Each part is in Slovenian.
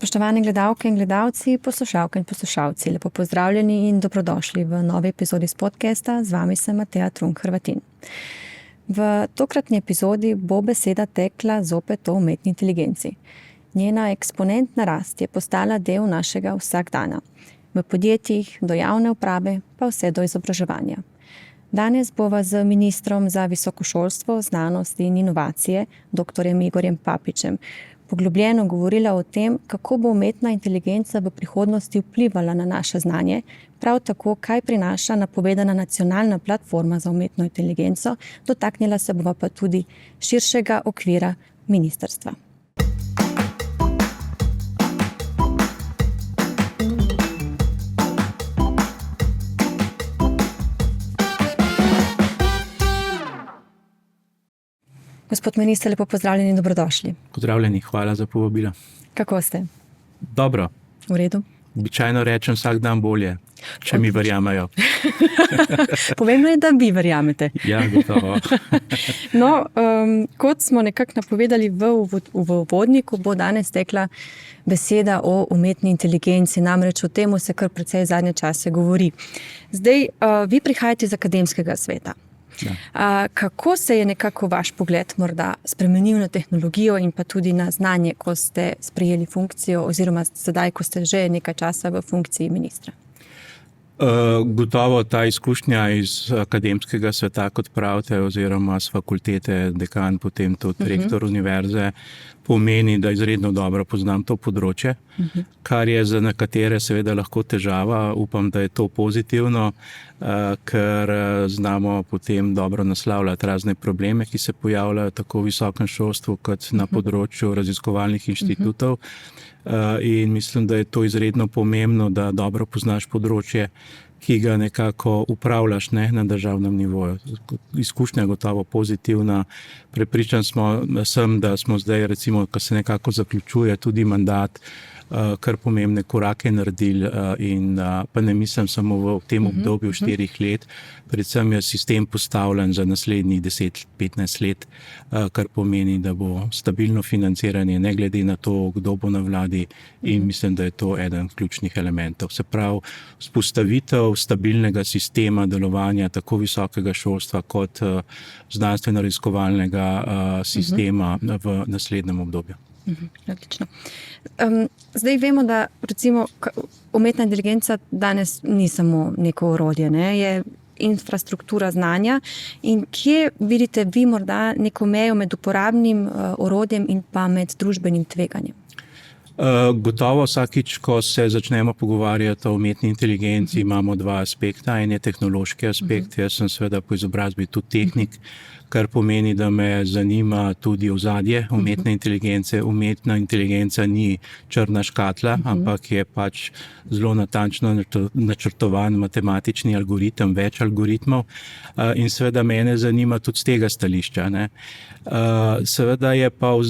Spoštovane gledalke in gledalci, poslušalke in poslušalci, lepo pozdravljeni in dobrodošli v novi epizodi s podcasta. Z vami sem Mateja Trunk-Hrvatin. V tokratni epizodi bo beseda tekla zopet o umetni inteligenci. Njena eksponentna rast je postala del našega vsakdana. V podjetjih, do javne uprave, pa vse do izobraževanja. Danes bova z ministrom za visoko šolstvo, znanost in inovacije, dr. Igorjem Papičem, poglobljeno govorila o tem, kako bo umetna inteligenca v prihodnosti vplivala na naše znanje, prav tako, kaj prinaša napovedana nacionalna platforma za umetno inteligenco, dotaknila se bova pa tudi širšega okvira ministrstva. Gospod minister, lepo pozdravljeni in dobrodošli. Pozdravljeni, hvala za povabilo. Kako ste? Dobro. V redu? Običajno rečem vsak dan bolje, če mi verjamejo. Pomembno je, da vi verjamete. Ja, gotovo. No, kot smo nekako napovedali v uvodniku, bo danes tekla beseda o umetni inteligenci, namreč o temu se kar precej zadnje čase govori. Zdaj, vi prihajate iz akademskega sveta. Ja. Kako se je nekako vaš pogled morda spremenil na tehnologijo in pa tudi na znanje, ko ste sprejeli funkcijo oziroma sedaj, ko ste že nekaj časa v funkciji ministra? Gotovo ta izkušnja iz akademskega sveta, kot pravite, oziroma z fakultete, dekan, potem tudi rektor univerze, pomeni, da izredno dobro poznam to področje, kar je za nekatere seveda lahko težava. Upam, da je to pozitivno, ker znamo potem dobro naslavljati razne probleme, ki se pojavljajo tako v visokem šolstvu kot na področju raziskovalnih inštitutov. In mislim, da je to izredno pomembno, da dobro poznaš področje, ki ga nekako upravljaš na državnem nivoju. Izkušnja je gotovo pozitivna. Prepričan sem, da smo zdaj, recimo, ko se nekako zaključuje tudi mandat, kar pomembne korake naredili in pa ne mislim samo v tem obdobju 4 let, predvsem je sistem postavljen za naslednjih 10-15 let, kar pomeni, da bo stabilno financiranje, ne glede na to, kdo bo na vladi, in mislim, da je to eden ključnih elementov. Se pravi, vzpostavitev stabilnega sistema delovanja tako visokega šolstva kot znanstveno-raziskovalnega sistema v naslednjem obdobju. Logično. Zdaj vemo, da recimo umetna inteligenca danes ni samo neko orodje, je infrastruktura znanja. In kje vidite vi morda neko mejo med uporabnim orodjem in pa med družbenim tveganjem? Gotovo vsakič, ko se začnemo pogovarjati o umetni inteligenci, imamo dva aspekta. En je tehnološki aspekt, jaz sem seveda po izobrazbi tudi tehnik, kar pomeni, da me zanima tudi ozadje umetne inteligence. Umetna inteligenca ni črna škatla, ampak je pač zelo natančno načrtovan matematični algoritem, več algoritmov. In seveda mene zanima tudi z tega stališča. Seveda je pa v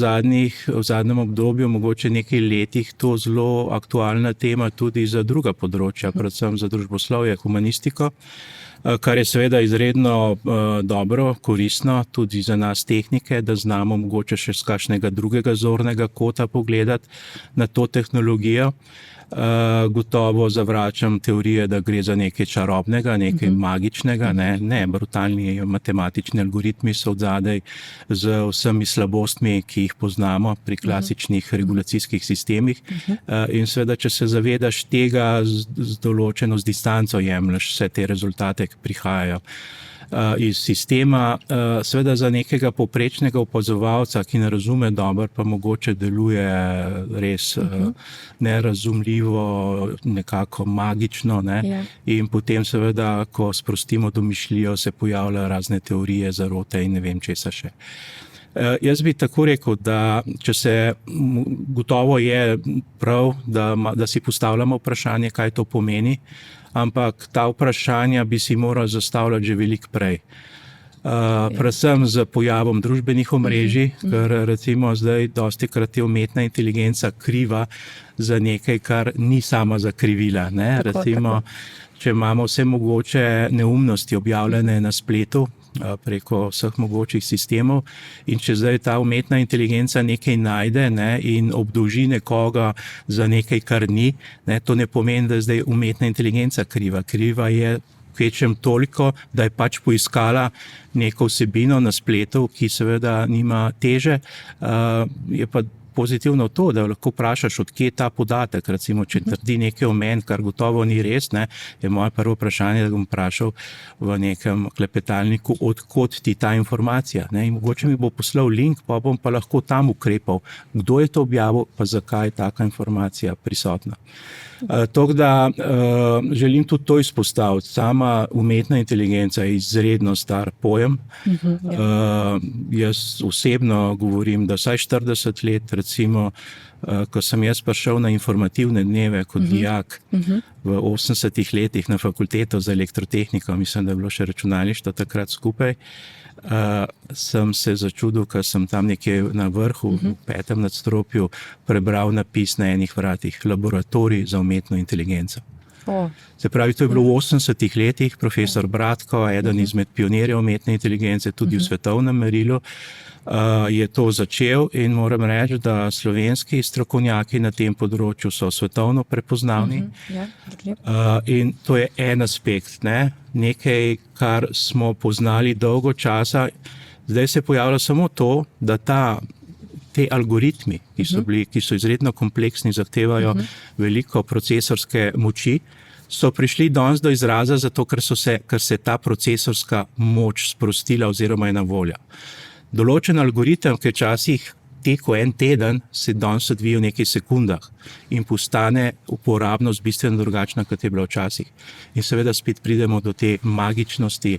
zadnjem obdobju, mogoče nekaj letih, to zelo aktualna tema tudi za druga področja, predvsem za družboslovje, humanistiko, kar je seveda izredno dobro, koristno tudi za nas tehnike, da znamo mogoče še z kakšnega drugega zornega kota pogledati na to tehnologijo. Gotovo zavračam teorije, da gre za nekaj čarobnega, nekaj magičnega. Ne, brutalni matematični algoritmi so odzadaj z vsemi slabostmi, ki jih poznamo pri klasičnih regulacijskih sistemih. In seveda, če se zavedaš tega, z določeno distanco jemlješ vse te rezultate, ki prihajajo iz sistema. Seveda za nekega povprečnega opazovalca, ki ne razume dobro, pa mogoče deluje res nerazumljivo, nekako magično. In potem seveda, ko sprostimo domišljijo, se pojavljajo razne teorije, zarote in ne vem česa še. Jaz bi tako rekel, da gotovo je prav, da si postavljamo vprašanje, kaj to pomeni, ampak ta vprašanja bi si morali zastavljati že veliko prej. Predvsem z pojavom družbenih omrežij, ker recimo zdaj dostikrat je umetna inteligenca kriva za nekaj, kar ni sama zakrivila. Recimo, če imamo vse mogoče neumnosti objavljene na spletu, preko vseh mogočih sistemov. In če zdaj ta umetna inteligenca nekaj najde, ne, in obdolži nekoga za nekaj, kar ni, ne, to ne pomeni, da je zdaj umetna inteligenca kriva. Kriva je kvečem toliko, da je pač poiskala neko vsebino na spletu, ki seveda nima teže. Je pa pozitivno to, da lahko vprašaš, odkje je ta podatek. Recimo, če trdi nekaj o meni, kar gotovo ni res, ne, je moje prvo vprašanje, da bom vprašal v nekem klepetalniku, odkot ti ta informacija. Ne, in mogoče mi bo poslal link, pa bom pa lahko tam ukrepal, kdo je to objavil, pa zakaj je taka informacija prisotna. Tako da želim tudi to izpostaviti. Sama umetna inteligenca je izredno star pojem. Jaz osebno govorim, da vsaj 40 let, recimo, ko sem jaz prišel na informativne dneve kot dijak v 80 letih na fakulteto za elektrotehniko, mislim, da je bilo še računalništvo takrat skupaj, sem se začudil, ker sem tam nekje na vrhu, v 5. nadstropju, prebral napis na enih vratih: laboratorij za umetno inteligenco. Se pravi, to je bilo v 80 letih, profesor Bratko, eden izmed pionirjev umetne inteligence, tudi v svetovnem merilu, je to začel in moram reči, da slovenski strokovnjaki na tem področju so svetovno prepoznavni. In to je en aspekt, ne? Nekaj, kar smo poznali dolgo časa. Zdaj se je pojavilo samo to, da te algoritmi, ki so izredno kompleksni, zahtevajo veliko procesorske moči, so prišli danes do izraza zato, ker se ta procesorska moč sprostila oziroma je na voljo. Določen algoritem, ki je včasih tekel en teden, se danes odvija v nekaj sekundah in postane uporabnost bistveno drugačna, kot je bila včasih. In seveda spet pridemo do te magičnosti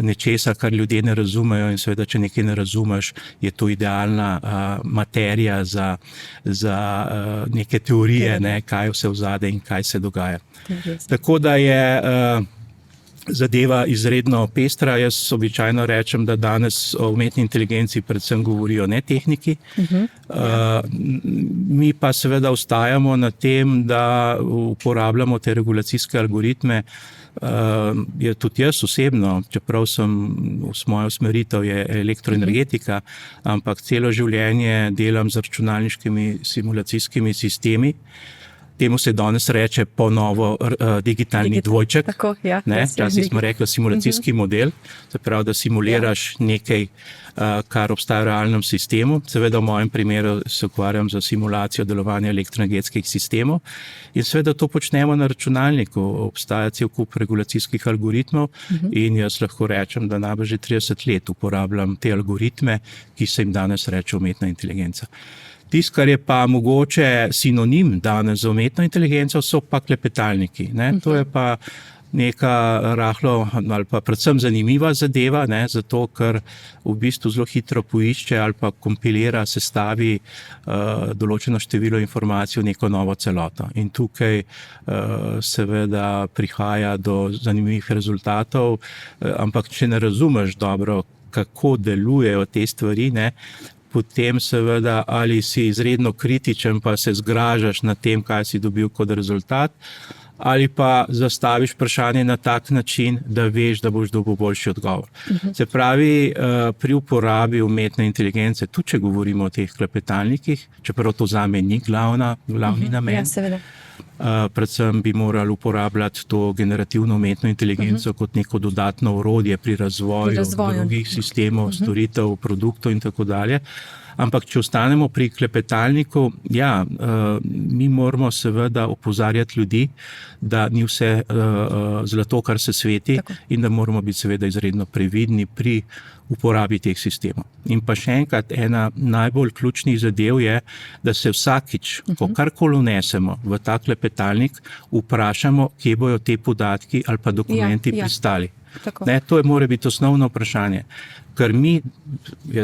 nečesa, kar ljudje ne razumejo, in seveda, če nekaj ne razumeš, je to idealna materija za neke teorije, ne, kaj je vse vzadej in kaj se dogaja. Tako da je zadeva izredno pestra. Jaz običajno rečem, da danes o umetni inteligenci predvsem govorijo ne tehniki. Mi pa seveda ostajamo na tem, da uporabljamo te regulacijske algoritme. Tudi jaz osebno, čeprav moja usmeritev je elektroenergetika, ampak celo življenje delam z računalniškimi simulacijskimi sistemi. Temu se danes reče po novo digitalni dvojček. Včasih smo rekli simulacijski model, se pravi, da simuliraš nekaj, kar obstaja v realnem sistemu. Seveda v mojem primeru se ukvarjam za simulacijo delovanja elektroenergetskih sistemov in seveda to počnemo na računalniku. Obstaja cel kup regulacijskih algoritmov in jaz lahko rečem, da najbolj že 30 let uporabljam te algoritme, ki se jim danes reče umetna inteligenca. Tisto, kar je pa mogoče sinonim danes za umetno inteligenco, so pa klepetalniki. Ne? To je pa neka rahlo ali pa predvsem zanimiva zadeva, ne? Zato ker v bistvu zelo hitro poišče ali pa kompilira, sestavi določeno število informacij v neko novo celoto. In tukaj seveda prihaja do zanimivih rezultatov, ampak če ne razumeš dobro, kako delujejo te stvari, ne? Potem seveda ali si izredno kritičen, pa se zgražaš nad tem, kaj si dobil kot rezultat, ali pa zastaviš vprašanje na tak način, da veš, da boš dobil boljši odgovor. Se pravi, pri uporabi umetne inteligence, tudi če govorimo o teh klepetalnikih, čeprav to zame ni glavni namen, predvsem bi morali uporabljati to generativno umetno inteligenco kot neko dodatno orodje pri razvoju drugih sistemov, storitev, produktov in tako dalje. Ampak če ostanemo pri klepetalniku, mi moramo seveda opozarjati ljudi, da ni vse zlato, kar se sveti, in da moramo biti seveda izredno previdni pri uporabi teh sistemov. In pa še enkrat, ena najbolj ključnih zadev je, da se vsakič, ko karkoli vnesemo v ta klepetalnik, vprašamo, kje bojo te podatki ali pa dokumenti pristali. Ne, to mora biti osnovno vprašanje. Ker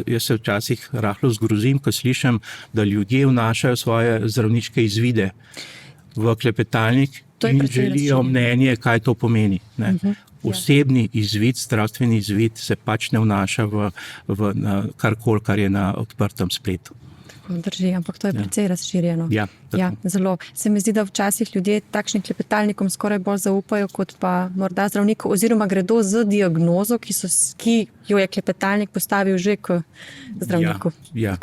jaz se včasih rahlo zgrozim, ko slišim, da ljudje vnašajo svoje zdravniške izvide v klepetalnik in želijo mnenje, kaj to pomeni. Ne. Osebni izvid, zdravstveni izvid se pač ne vnaša v karkoli, kar je na odprtem spletu. Drži, ampak to je precej razširjeno. Ja, zelo. Se mi zdi, da včasih ljudje takšnim klepetalnikom skoraj bolj zaupajo kot pa morda zdravniku, oziroma gredo z diagnozo, ki jo je klepetalnik postavil že k zdravniku. Ja.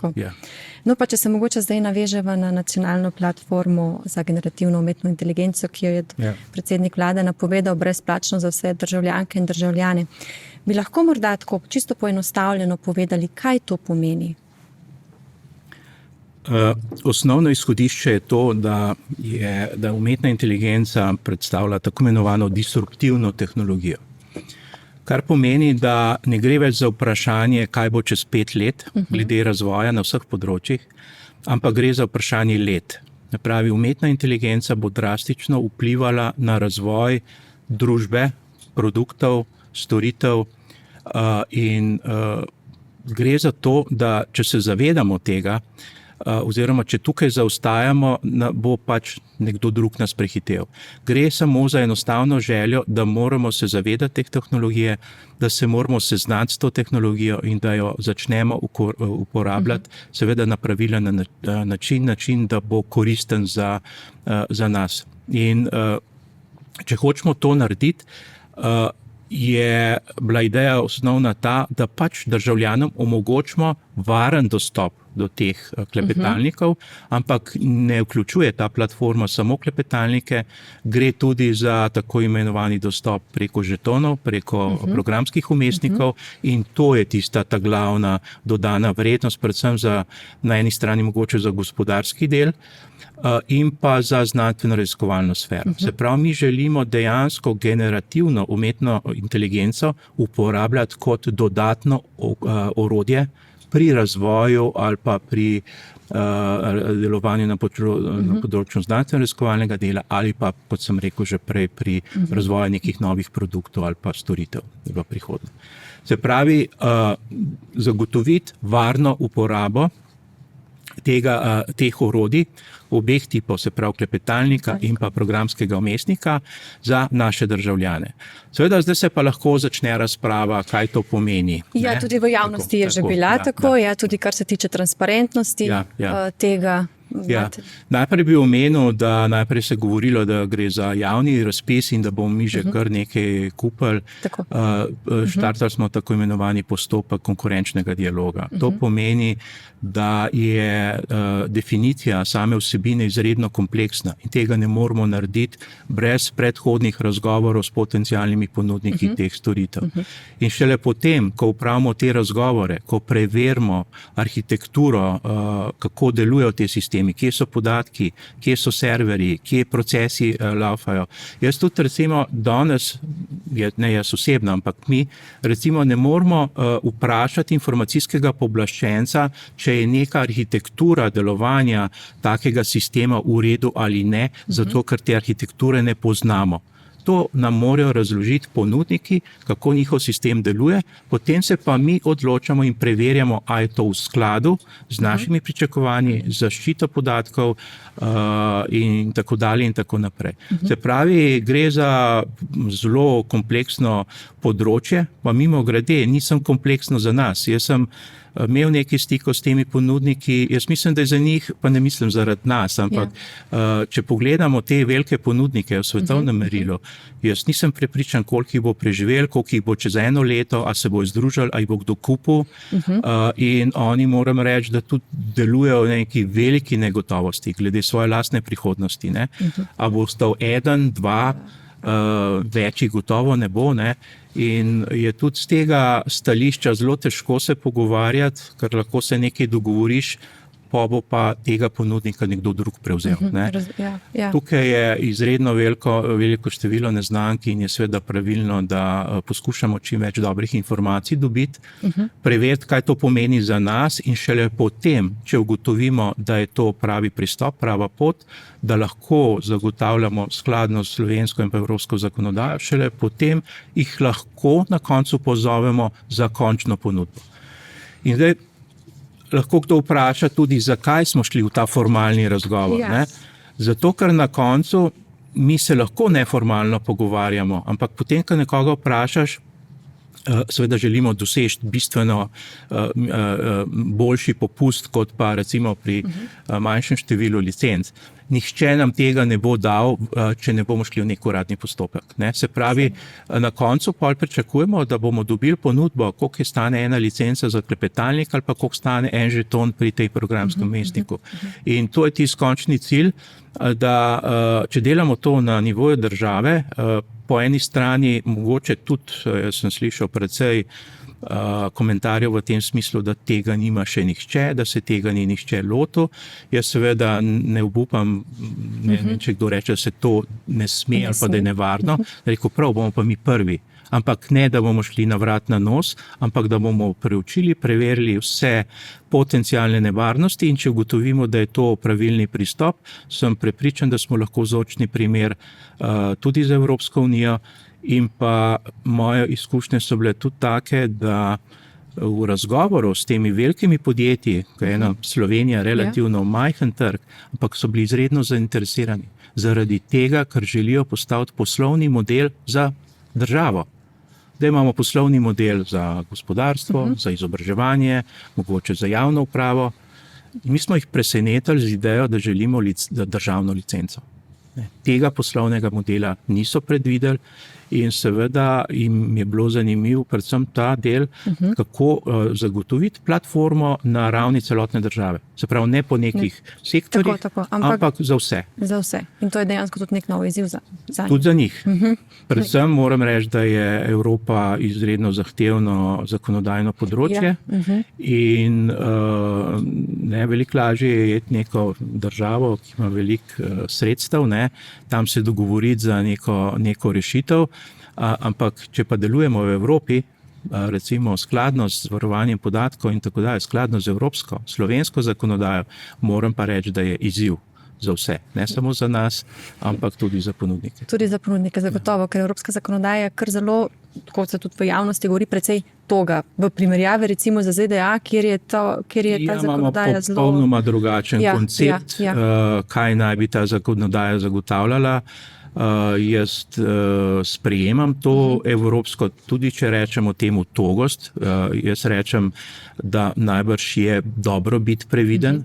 No, pa če se mogoče zdaj naveževa na nacionalno platformo za generativno umetno inteligenco, ki jo je predsednik vlade napovedal brezplačno za vse državljanke in državljane. Bi lahko morda tako čisto poenostavljeno povedali, kaj to pomeni? Osnovno izhodišče je to, da umetna inteligenca predstavlja tako imenovano disruptivno tehnologijo. Kar pomeni, da ne gre več za vprašanje, kaj bo čez 5 let, glede razvoja na vseh področjih, ampak gre za vprašanje let. Pravi, umetna inteligenca bo drastično vplivala na razvoj družbe, produktov, storitev in gre za to, da če se zavedamo tega, oziroma če tukaj zaostajamo, bo pač nekdo drug nas prehitel. Gre samo za enostavno željo, da moramo se zavedati teh tehnologije, da se moramo seznati s to tehnologijo in da jo začnemo uporabljati, seveda na pravilen način, da bo koristen za nas. In če hočemo to narediti, je bila ideja osnovna ta, da pač državljanom omogočimo varen dostop do teh klepetalnikov, ampak ne vključuje ta platforma samo klepetalnike, gre tudi za tako imenovani dostop preko žetonov, preko programskih vmesnikov in to je tista ta glavna dodana vrednost, predvsem na eni strani mogoče za gospodarski del in pa za znanstveno-raziskovalno sfero. Se pravi, mi želimo dejansko generativno umetno inteligenco uporabljati kot dodatno orodje pri razvoju ali pa pri delovanju na področju znanstveno-raziskovalnega dela ali pa, kot sem rekel že prej, pri razvoju nekih novih produktov ali pa storitev v prihodnje. Se pravi, zagotoviti varno uporabo teh orodij, obeh tipov, se pravi klepetalnika in pa programskega vmesnika za naše državljane. Seveda, zdaj se pa lahko začne razprava, kaj to pomeni. Ja, tudi v javnosti je že bila tako, tudi kar se tiče transparentnosti tega. Ja. Najprej bi omenil, da najprej se govorilo, da gre za javni razpis in da bomo mi že kar nekaj kupili. Štartali smo tako imenovani postopek konkurenčnega dialoga. To pomeni, da je definicija same vsebine izredno kompleksna in tega ne moremo narediti brez predhodnih razgovorov s potencialnimi ponudniki teh storitev. In šele potem, ko upravimo te razgovore, ko preverimo arhitekturo, kako delujejo te sistemi, kje so podatki, kje so serverji, kje procesi laufajo. Jaz tudi recimo danes, ne jaz osebno, ampak mi recimo ne moramo vprašati informacijskega pooblaščenca, če je neka arhitektura delovanja takega sistema v redu ali ne, zato ker te arhitekture ne poznamo. To nam morajo razložiti ponudniki, kako njihov sistem deluje, potem se pa mi odločamo in preverjamo, ali je to v skladu z našimi pričakovanji, zaščito podatkov in tako dalje in tako naprej. Se pravi, gre za zelo kompleksno področje, pa mimogrede, nisem kompleksno za nas. Jaz sem imel nekaj stikov s temi ponudniki, jaz mislim, da je za njih, pa ne mislim zaradi nas, ampak če pogledamo te velike ponudnike v svetovnem merilu, jaz nisem prepričan, koliko jih bo preživel, koliko jih bo čez 1 leto, ali se bo združili, ali bo kdo kupil in oni, moram reči, da tudi delujejo v neki veliki negotovosti glede svoje lastne prihodnosti. A bo ostal 1, 2, večjih gotovo ne bo, ne? In je tudi z tega stališča zelo težko se pogovarjati, ker lahko se nekaj dogovoriš, pa bo pa tega ponudnika nekdo drug prevzel. Tukaj je izredno veliko število neznank in je seveda pravilno, da poskušamo čim več dobrih informacij dobiti, preveriti, kaj to pomeni za nas in šele potem, če ugotovimo, da je to pravi pristop, prava pot, da lahko zagotavljamo skladno s slovensko in pa evropsko zakonodajo, šele potem jih lahko na koncu pozovemo za končno ponudbo. In zdaj lahko kdo vpraša tudi, zakaj smo šli v ta formalni razgovor. Zato, ker na koncu mi se lahko neformalno pogovarjamo, ampak potem, ko nekoga vprašaš, seveda želimo doseči bistveno boljši popust, kot pa recimo pri manjšem številu licenc. Nihče nam tega ne bo dal, če ne bomo šli v nek uradni postopek. Ne? Se pravi, na koncu pol pričakujemo, da bomo dobili ponudbo, koliko je stane ena licenca za klepetalnik ali pa koliko stane en žeton pri tej programskem vmesniku. In to je tisti končni cilj, da če delamo to na nivoju države, po eni strani mogoče tudi, jaz sem slišal precej komentarjev v tem smislu, da tega nima še nihče, da se tega ni nihče lotil. Jaz seveda ne obupam, ne vem, če kdo reče, da se to ne sme ali pa da je nevarno. Rekel, prav, bomo pa mi prvi. Ampak ne, da bomo šli na vrat na nos, ampak da bomo preučili, preverili vse potencialne nevarnosti in če ugotovimo, da je to pravilni pristop, sem prepričan, da smo lahko vzorčni primer tudi za Evropsko unijo. In pa moje izkušnje so bile tudi take, da v razgovoru s temi velikimi podjetji, ki je ena Slovenija relativno majhen trg, ampak so bili izredno zainteresirani zaradi tega, ker želijo postaviti poslovni model za državo. Da imamo poslovni model za gospodarstvo, za izobraževanje, mogoče za javno upravo. In mi smo jih presenetili z idejo, da želimo državno licenco. Tega poslovnega modela niso predvideli in seveda jim je bilo zanimiv predvsem ta del, kako zagotoviti platformo na ravni celotne države. Se pravi, ne po nekih sektorjih, ampak za vse. Za vse. In to je dejansko tudi nek nov izziv za njih. Tudi za njih. Predvsem moram reči, da je Evropa izredno zahtevno zakonodajno področje in veliko lažje je iti neko državo, ki ima veliko sredstev, tam se dogovoriti za neko rešitev, ampak če pa delujemo v Evropi, recimo skladno z varovanjem podatkov in tako dalje, skladno z evropsko, slovensko zakonodajo, moram pa reči, da je izziv za vse, ne samo za nas, ampak tudi za ponudnike. Tudi za ponudnike, zagotovo, ker evropska zakonodaja je kar zelo, kot se tudi v javnosti govori, precej toga. V primerjavi recimo za ZDA, kjer je ta zakonodaja zelo... Imamo popolnoma drugačen koncept, kaj naj bi ta zakonodaja zagotavljala. Jaz sprejemam to evropsko, tudi če rečemo temu togost. Jaz rečem, da najbrž je dobro biti previden.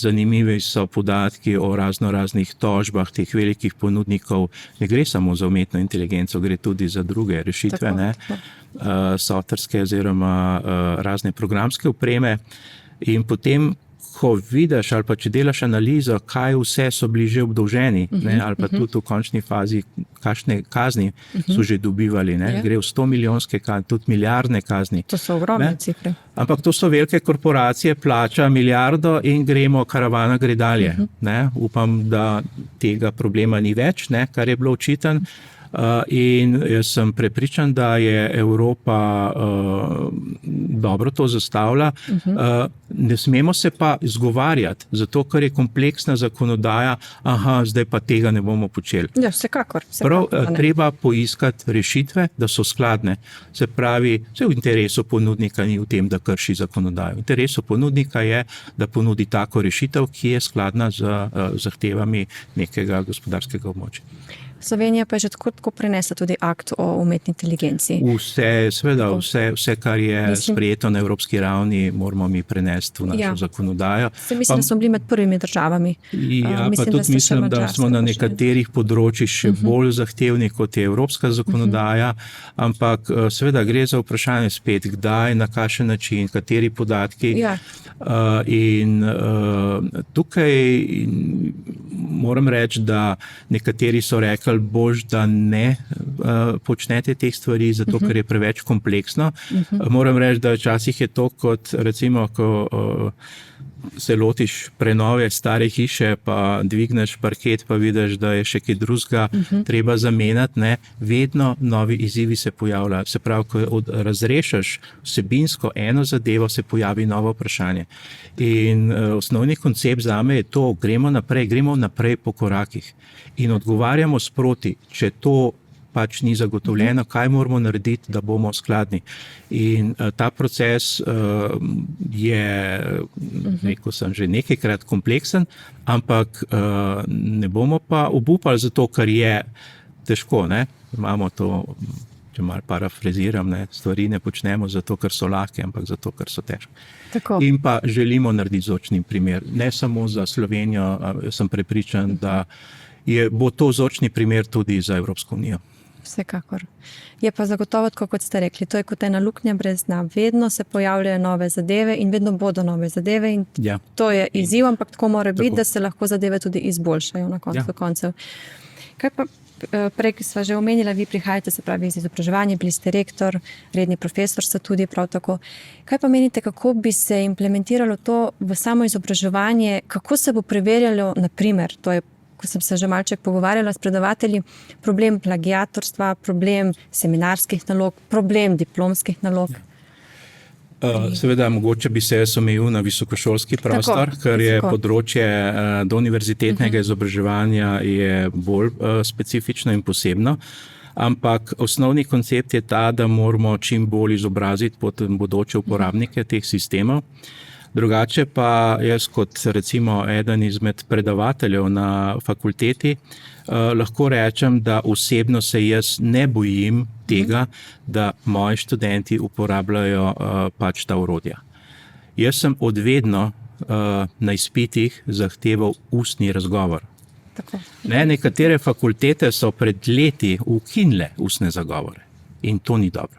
Zanimivi so podatki o raznih tožbah teh velikih ponudnikov. Ne gre samo za umetno inteligenco, gre tudi za druge rešitve, softverske oziroma razne programske opreme. In potem, ko vidiš ali pa če delaš analizo, kaj vse so bili že obdolženi, ali pa tudi v končni fazi, kakšne kazni so že dobivali. Gre v 100 milijonske kazni, tudi milijardne kazni. To so ogromne cifre. Ampak to so velike korporacije, plača milijardo in gremo, karavana gre dalje. Upam, da tega problema ni več, kar je bilo očiten. In jaz sem prepričan, da je Evropa dobro to zastavila. Ne smemo se pa izgovarjati, zato ker je kompleksna zakonodaja, zdaj pa tega ne bomo počeli. Ja, vsekakor. Prav, treba poiskati rešitve, da so skladne. Se pravi, vse v interesu ponudnika ni v tem, da krši zakonodajo. V interesu ponudnika je, da ponudi tako rešitev, ki je skladna z zahtevami nekega gospodarskega območja. Slovenija pa je že tako prinesla tudi akt o umetni inteligenci. Vse, kar je sprejeto na evropski ravni, moramo mi prenesti v našo zakonodajo. Mislim, da smo bili med prvimi državami. Pa tudi mislim, da smo na nekaterih področjih še bolj zahtevni, kot je evropska zakonodaja, ampak seveda gre za vprašanje spet, kdaj, na kakšen način, kateri podatki. In tukaj moram reči, da nekateri so rekli, bož, da ne počnete teh stvari, zato ker je preveč kompleksno. Moram reči, da včasih je to kot recimo, ko se lotiš prenove stare hiše, pa dvigneš parket, pa vidiš, da je še kaj drugega treba zamenjati. Vedno novi izzivi se pojavljajo. Se pravi, ko razrešiš vsebinsko eno zadevo, se pojavi novo vprašanje. In osnovni koncept zame je to, gremo naprej po korakih in odgovarjamo sproti, če to pač ni zagotovljeno, kaj moramo narediti, da bomo skladni. In ta proces je, rekel sem, že nekajkrat kompleksen, ampak ne bomo pa obupali zato, ker je težko. Imamo to če malo parafraziram, ne, stvari ne počnemo zato, ker so lahke, ampak zato, ker so težke. Tako. In pa želimo narediti vzorčni primer. Ne samo za Slovenijo, sem prepričan, da bo to vzorčni primer tudi za Evropsko unijo. Vsekakor. Je pa zagotovo tako, kot ste rekli, to je kot ena luknja brez dna. Vedno se pojavljajo nove zadeve in vedno bodo nove zadeve in to je izziv, ampak tako mora biti, da se lahko zadeve tudi izboljšajo na koncu koncev. Kaj pa prej, ki sva že omenila, vi prihajate, se pravi, iz izobraževanja, bili ste rektor, redni profesor ste tudi prav tako. Kaj pa menite, kako bi se implementiralo to v samo izobraževanje, kako se bo preverjalo, naprimer, to je, ko sem se že malček pogovarjala s predavatelji, problem plagiatorstva, problem seminarskih nalog, problem diplomskih nalog. Seveda, mogoče bi se jaz omejil na visokošolski prostor, ker je področje do univerzitetnega izobraževanja je bolj specifično in posebno. Ampak osnovni koncept je ta, da moramo čim bolj izobraziti bodoče uporabnike teh sistemov. Drugače pa jaz kot recimo eden izmed predavateljev na fakulteti lahko rečem, da osebno se jaz ne bojim tega, da moji študenti uporabljajo pač ta orodja. Jaz sem odvedno na izpitih zahteval ustni razgovor. Nekatere fakultete so pred leti ukinile ustne zagovore in to ni dobro.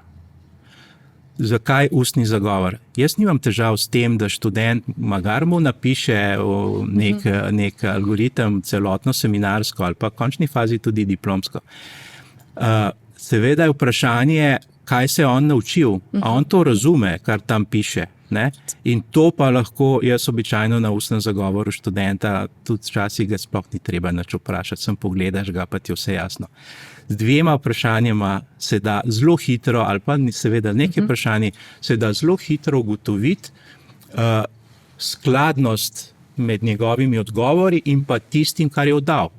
Zakaj ustni zagovor? Jaz nimam težav s tem, da študent magar mu napiše nek algoritem celotno seminarsko ali pa v končni fazi tudi diplomsko. Seveda je vprašanje, kaj se je on naučil, a on to razume, kar tam piše. Ne? In to pa lahko jaz običajno na ustnem zagovoru študenta, tudi včasih ga sploh ni treba nič vprašati, sem pogledaš ga, pa ti je vse jasno. Z dvema vprašanjima se da zelo hitro, ali pa seveda nekaj vprašanji, se da zelo hitro ugotoviti skladnost med njegovimi odgovori in pa tistim, kar je oddal.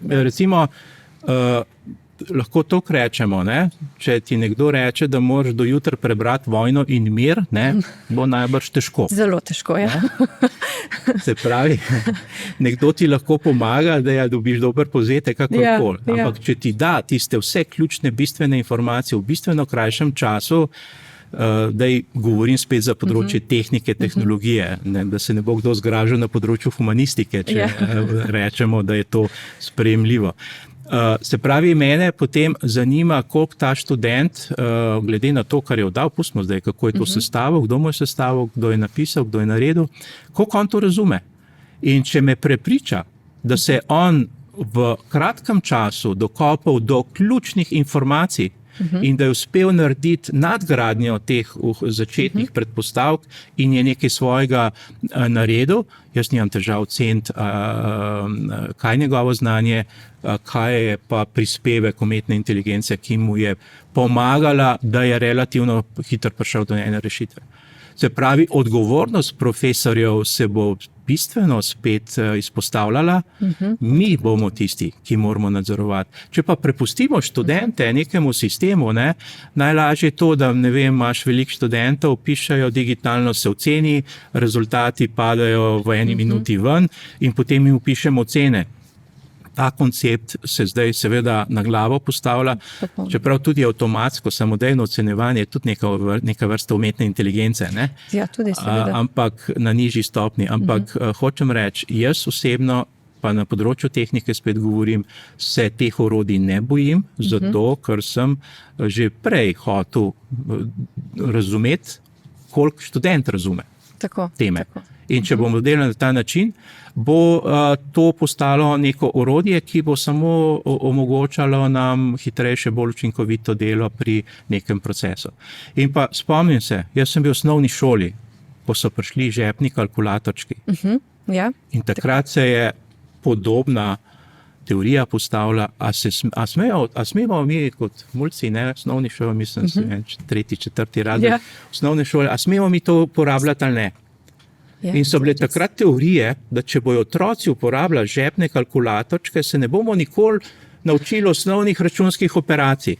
Recimo, lahko to rečemo, ne? Če ti nekdo reče, da moraš do jutra prebrati Vojno in mir, ne? Bo najbrž težko. Zelo težko, ja. Se pravi, nekdo ti lahko pomaga, da dobiš dober povzetek, kakorkoli. Ampak če ti da tiste vse ključne bistvene informacije v bistveno krajšem času, da govorim spet za področje tehnike, tehnologije, ne, da se ne bo kdo zgražal na področju humanistike, če rečemo, da je to sprejemljivo. Se pravi, mene potem zanima, koliko ta študent, glede na to, kar je oddal, pustimo zdaj, kako je to sestavil, kdo mu je sestavil, kdo je napisal, kdo je naredil, koliko on to razume. In če me prepriča, da se on v kratkem času dokopal do ključnih informacij in da je uspel narediti nadgradnjo teh začetnih predpostavk in je nekaj svojega naredil, jaz nimam težav oceniti, kaj je njegovo znanje, kaj je pa prispevek umetne inteligence, ki mu je pomagala, da je relativno hitro prišel do ene rešitve. Se pravi, odgovornost profesorjev se bo bistveno spet izpostavljala, mi bomo tisti, ki moramo nadzorovati. Če pa prepustimo študente nekemu sistemu, ne, najlažje je to, da ne vem, imaš veliko študentov, pišejo digitalno, se oceni, rezultati padajo v 1 minuti ven in potem jim pišemo ocene. Ta koncept se zdaj seveda na glavo postavlja, čeprav tudi avtomatsko samodejno ocenjevanje je tudi neka vrsta umetne inteligence, ne? Ja, tudi seveda. Ampak na nižji stopni. Ampak hočem reči, jaz osebno, pa na področju tehnike spet govorim, se teh orodij ne bojim, zato ker sem že prej hotel razumeti, koliko študent razume teme. In če bomo delali na ta način, bo to postalo neko orodje, ki bo samo omogočalo nam hitrejše, bolj učinkovito delo pri nekem procesu. In pa spomnim se, jaz sem bil v osnovni šoli, ko so prišli žepni kalkulatorčki. In takrat se je podobna teorija postavlja, a smemo mi kot mulci, ne, osnovni šoli, mislim, 3., 4. razred, osnovne šole, a smemo mi to uporabljati ali ne? In so bile takrat teorije, da če bojo otroci uporabljali žepne kalkulatorčke, se ne bomo nikoli naučili osnovnih računskih operacij.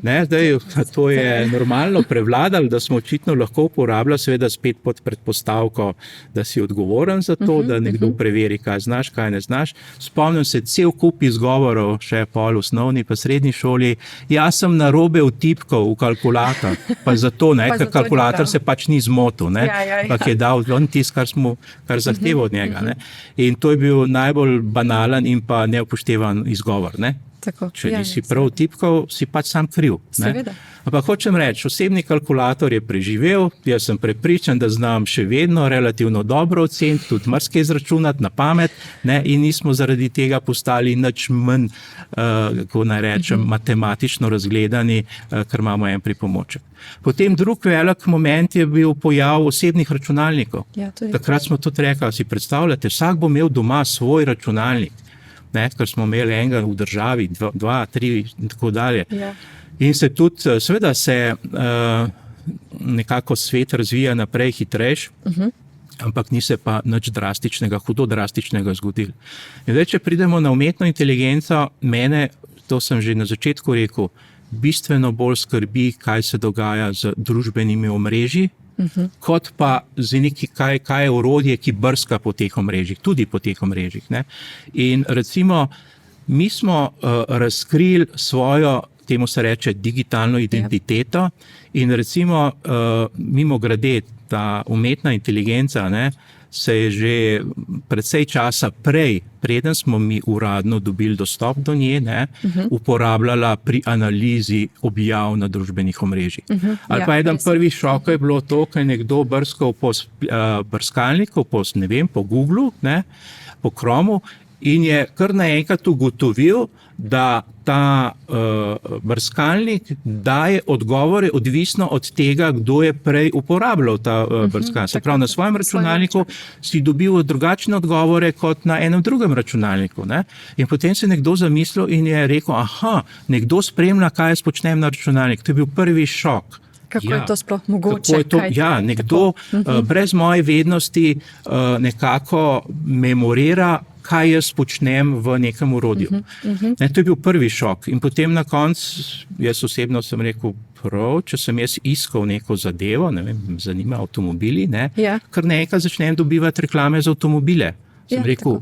Ne, zdaj, to je normalno prevladalo, da smo očitno lahko uporabljali, seveda spet pod predpostavko, da si odgovoren za to, da nekdo preveri, kaj znaš, kaj ne znaš. Spomnim se cel kup izgovorov, še pol osnovni pa srednji šoli, jaz sem narobe vtipkal v kalkulator, pa zato, ne, ker kalkulator se pač ni zmotil, ne, ampak je dal ven tisto, kar zahteva od njega. Ne. In to je bil najbolj banalen in pa neupoštevan izgovor, ne. Tako, če nisi prav tipkal, si pač sam kriv. Ampak hočem reči, osebni kalkulator je preživel, jaz sem prepričan, da znam še vedno relativno dobro oceniti, tudi marsikaj izračunati na pamet, ne, in nismo zaradi tega postali nič manj, kako naj rečem, matematično razgledani, ker imamo en pripomoček. Potem drug velik moment je bil pojav osebnih računalnikov. Takrat smo tudi rekli, si predstavljate, vsak bo imel doma svoj računalnik. Ne, ker smo imeli enega v državi, dva, tri in tako dalje. In se tudi, seveda se nekako svet razvija naprej hitrejš, ampak ni se pa nič drastičnega, hudo drastičnega zgodilo. In zdaj, če pridemo na umetno inteligenco, mene, to sem že na začetku rekel, bistveno bolj skrbi, kaj se dogaja z družbenimi omrežji, kot pa z neki, kaj je orodje, ki brska po teh omrežjih, tudi po teh omrežjih. Ne? In recimo, mi smo razkrili svojo, temu se reče, digitalno identiteto in recimo, mimogrede, ta umetna inteligenca, ne, se je že precej časa preden smo mi uradno dobili dostop do nje, ne, uporabljala pri analizi objav na družbenih omrežjih. Ali pa eden prvi šok je bilo to, ko je nekdo brskal po brskalniku, po Googlu, ne, po Chromu, in je kar naenkrat ugotovil, da ta brskalnik daje odgovore odvisno od tega, kdo je prej uporabljal ta brskalnik. Se pravi, na svojem računalniku si dobil drugačne odgovore kot na enem drugem računalniku. Ne? In potem se nekdo zamislil in je rekel, nekdo spremlja, kaj jaz počnem na računalniku. To je bil prvi šok. Kako je to sploh mogoče? Nekdo brez moje vednosti nekako memorira, kaj jaz počnem v nekem orodju. Ne, to je bil prvi šok. In potem na koncu, jaz osebno sem rekel, če sem jaz iskal neko zadevo, ne vem, zanima avtomobili, ne, kar nekaj začnem dobivati reklame za avtomobile. Sem rekel,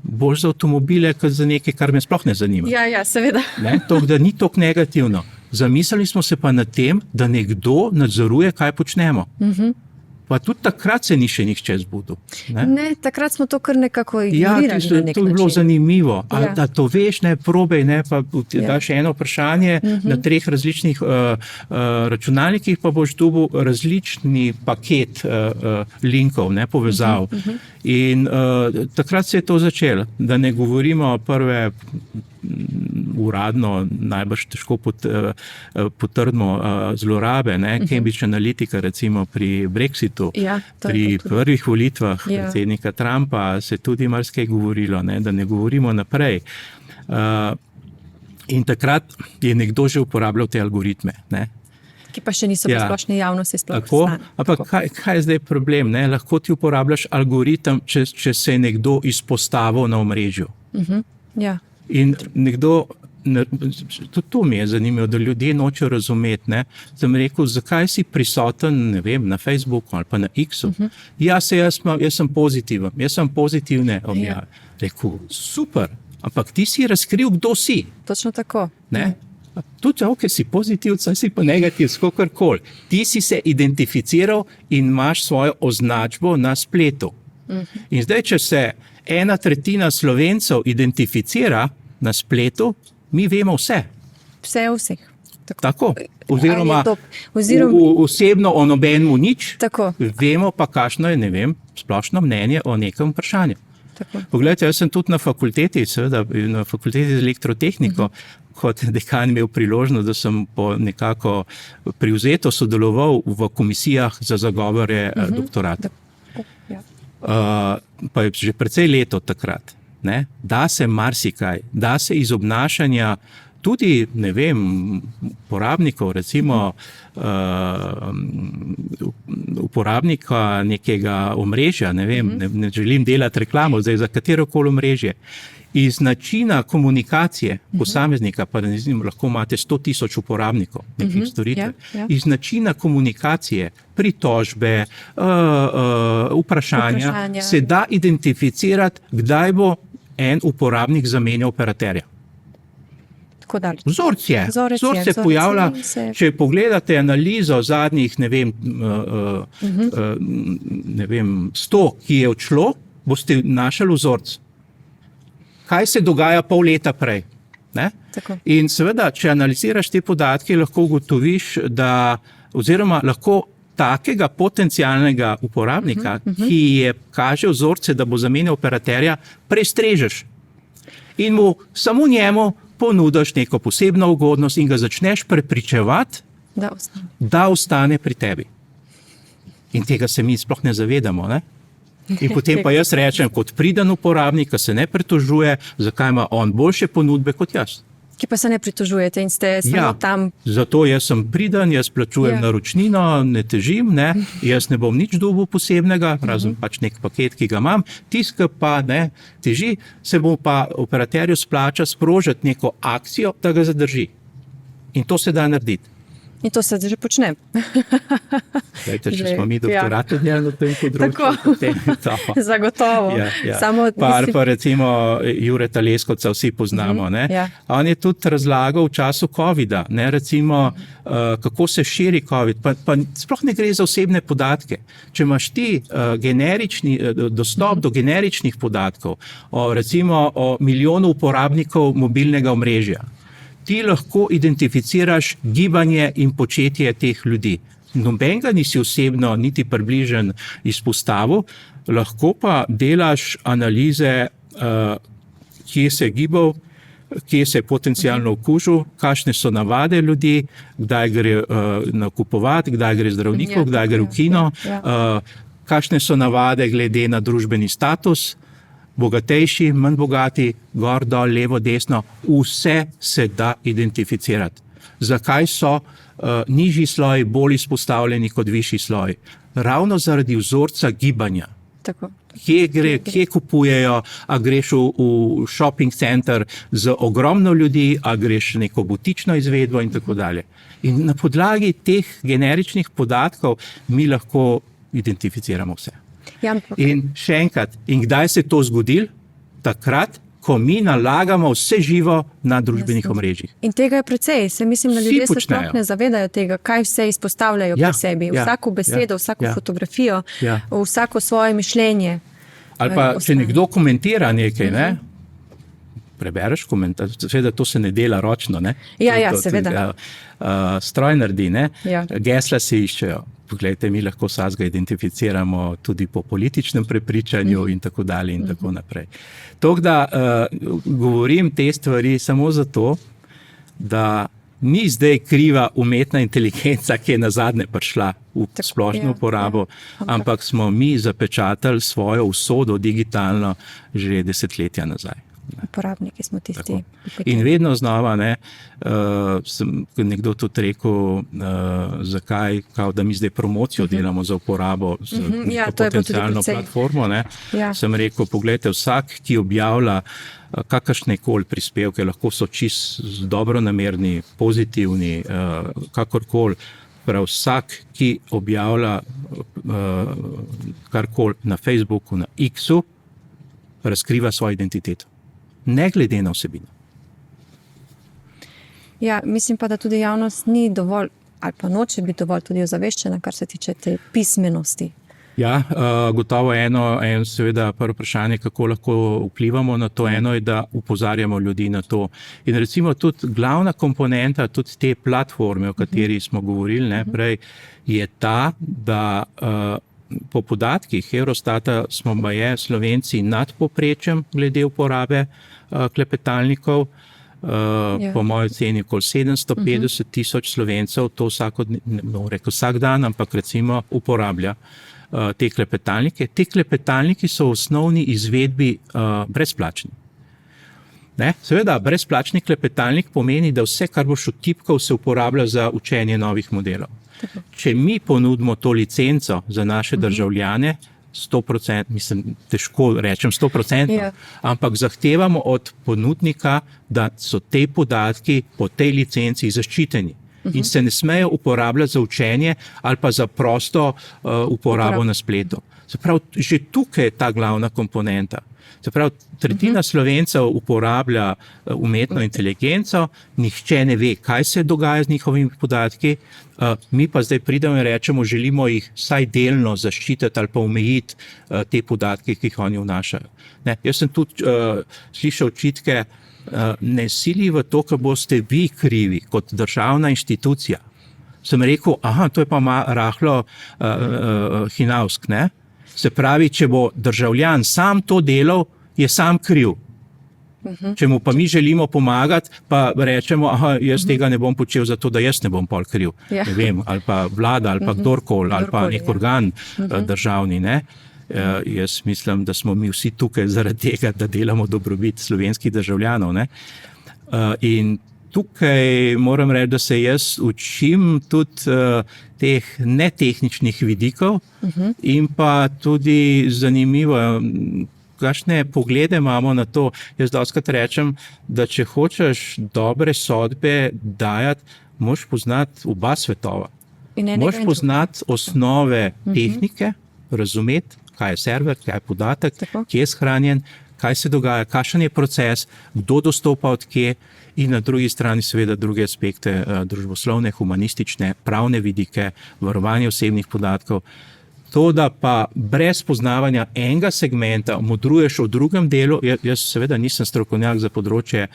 bolj za avtomobile, kot za nekaj, kar me sploh ne zanima. Seveda. Ne, da ni toliko negativno. Zamislili smo se pa na tem, da nekdo nadzoruje, kaj počnemo. Pa tudi takrat se ni še nihče zbudil. Ne, takrat smo to kar nekako ignorirali. To je bilo zanimivo. Da to veš, ne, probej, ne, pa daš eno vprašanje na 3 različnih računalnikih, pa boš dobil različni paket linkov, ne, povezav. In takrat se je to začelo. Da ne govorimo prve uradno, najbrž težko potrdimo zlorabe, ne, Cambridge Analytica recimo pri Brexitu, pri prvih volitvah predsednika Trumpa se tudi marsikaj govorilo, ne, da ne govorimo naprej. In takrat je nekdo že uporabljal te algoritme, ne. Ki pa še niso v splošni javnosti sploh znani. Ampak kaj je zdaj problem? Ne? Lahko ti uporabljaš algoritem, če se je nekdo izpostavil na omrežju. In nekdo, tudi to mi je zanimivo, da ljudje nočejo razumeti. Ne? Sem rekel, zakaj si prisoten, ne vem, na Facebooku ali pa na X-u? Jaz sem pozitiven, jaz sem pozitivne objave. Rekel, super, ampak ti si razkril, kdo si. Točno tako. Ne? Tudi, ker si pozitivca, si pa negativc, kakorkoli. Ti si se identificiral in imaš svojo označbo na spletu. In zdaj, če se 1/3 Slovencev identificira na spletu, mi vemo vse. Vse o vseh. Tako. Oziroma, osebno o nobenemu nič, vemo pa, kakšno je, ne vem, splošno mnenje o nekem vprašanju. Poglejte, jaz sem tudi na fakulteti, seveda, na fakulteti za elektrotehniko, kot dekan imel priložnost, da sem nekako privzeto sodeloval v komisijah za zagovore doktorata. Pa je že precej let od takrat. Ne? Da se marsikaj, da se iz obnašanja tudi, ne vem, uporabnikov, recimo uporabnika nekega omrežja, ne vem, ne želim delati reklamo zdaj za katerokoli omrežje, iz načina komunikacije posameznika, pa lahko imate 100,000 uporabnikov nekih storitev, iz načina komunikacije, pritožbe, vprašanja, se da identificirati, kdaj bo en uporabnik zamenjal operaterja. Vzorec se pojavlja, če pogledate analizo zadnjih, ne vem, 100, ki je odšlo, boste našli vzorec. Kaj se dogaja pol leta prej. Ne? In seveda, če analiziraš te podatke, lahko ugotoviš, oziroma lahko takega potencialnega uporabnika, ki kaže vzorce, da bo zamenjal operaterja, prestrežeš. In samo njemu ponudiš neko posebno ugodnost in ga začneš prepričevati, da ostane pri tebi. In tega se mi sploh ne zavedamo, ne? In potem pa jaz rečem, kot priden uporabnik, ki se ne pritožuje, zakaj ima on boljše ponudbe kot jaz. Ki pa se ne pritožujete in ste samo tam. Zato jaz sem priden, jaz plačujem naročnino, ne težim, ne, jaz ne bom nič dobil posebnega, razen pač nek paket, ki ga imam, tiska pa ne teži, se bo pa operaterju splača sprožiti neko akcijo, da ga zadrži. In to se da narediti. In to se že počne. Dajte, če smo mi doktorati odnjeli na tem področju. Zagotovo. Pa recimo Jure Taleskovca vsi poznamo. On je tudi razlagal v času COVID-a, recimo, kako se širi COVID, pa sploh ne gre za osebne podatke. Če imaš ti dostop do generičnih podatkov, recimo o milijonu uporabnikov mobilnega omrežja, ti lahko identificiraš gibanje in početje teh ljudi. Nobenega nisi osebno niti približen izpostavil, lahko pa delaš analize, kje se je gibal, kje se je potencialno okužil, kakšne so navade ljudi, kdaj gre nakupovati, kdaj gre zdravniku, kdaj gre v kino, kakšne so navade glede na družbeni status, bogatejši, manj bogati, gor, dol, levo, desno, vse se da identificirati. Zakaj so nižji sloji bolj izpostavljeni kot višji sloji? Ravno zaradi vzorca gibanja. Tako. Kje kupujejo, a greš v shopping center z ogromno ljudi, a greš neko butično izvedbo in tako dalje. In na podlagi teh generičnih podatkov mi lahko identificiramo vse. In še enkrat, in kdaj se je to zgodilo? Takrat, ko mi nalagamo vse živo na družbenih omrežjih. In tega je precej. Mislim, da ljudje se sploh ne zavedajo tega, kaj vse izpostavljajo pri sebi. Vsako besedo, vsako fotografijo, vsako svoje mišljenje. Ali pa, če nekdo komentira nekaj, prebereš komentar, seveda to se ne dela ročno, ne? Seveda. Stroj naredi, ne? Gesla se iščejo. Poglejte, mi lahko vsakega identificiramo tudi po političnem prepričanju in tako dalje in tako naprej. Tako da govorim te stvari samo zato, da ni zdaj kriva umetna inteligenca, ki je nazadnje prišla v splošno uporabo, ampak smo mi zapečatali svojo usodo digitalno že desetletja nazaj. Uporabniki smo tisti. In vedno znova, sem nekdo tudi rekel, zakaj, da mi zdaj promocijo delamo za uporabo za neko potencialno platformo. Sem rekel, pogledajte, vsak, ki objavlja kakršnekoli prispevke, lahko so čisto dobronamerni, pozitivni, kakorkoli. Prav vsak, ki objavlja karkoli na Facebooku, na X-u, razkriva svojo identiteto. Ne glede na vsebino. Mislim pa, da tudi javnost ni dovolj, ali pa noče biti dovolj tudi ozaveščena, kar se tiče te pismenosti. Gotovo seveda prvo vprašanje, kako lahko vplivamo na to. Eno je, da upozarjamo ljudi na to. In recimo tudi glavna komponenta tudi te platforme, o kateri smo govorili prej, je ta, da po podatkih Eurostata smo baje Slovenci nad povprečjem glede uporabe klepetalnikov. Po moji oceni okoli 750,000 Slovencev to vsak dan, ampak recimo uporablja te klepetalnike. Te klepetalniki so v osnovni izvedbi brezplačni. Ne? Seveda, brezplačni klepetalnik pomeni, da vse, kar boš vtipkal, se uporablja za učenje novih modelov. Če mi ponudimo to licenco za naše državljane, 100%, mislim, težko rečem 100%, ampak zahtevamo od ponudnika, da so te podatki po tej licenci zaščiteni in se ne smejo uporabljati za učenje ali pa za prosto uporabo na spletu. Se pravi, že tukaj je ta glavna komponenta. Se pravi, tretjina Slovencev uporablja umetno inteligenco, nihče ne ve, kaj se dogaja z njihovimi podatki, mi pa zdaj pridemo in rečemo, želimo jih vsaj delno zaščititi ali pa omejiti te podatke, ki jih oni vnašajo. Ne, jaz sem tudi slišal očitke, ne sili v to, kar boste vi krivi kot državna inštitucija. Sem rekel, to je pa rahlo hinavsk, ne? Se pravi, če bo državljan sam to delal, je sam kriv. Če mu pa mi želimo pomagati, pa rečemo, jaz tega ne bom počel zato, da jaz ne bom pol kriv. Ne vem, ali pa vlada, ali pa kdorkoli, ali pa nek organ državni, ne? Jaz mislim, da smo mi vsi tukaj zaradi tega, da delamo dobrobit slovenskih državljanov, ne? In tukaj moram reči, da se jaz učim tudi teh netehničnih vidikov in pa tudi zanimivo, kakšne poglede imamo na to. Jaz dostikrat rečem, da če hočeš dobre sodbe dajati, moraš poznati oba svetova. Moraš poznati osnove tehnike, razumeti, kaj je server, kaj je podatek, kje je shranjen, kaj se dogaja, kakšen je proces, kdo dostopa od kje, in na drugi strani seveda druge aspekte družboslovne, humanistične, pravne vidike, varovanje osebnih podatkov. To, da pa brez poznavanja enega segmenta modruješ v drugem delu, jaz seveda nisem strokovnjak za področje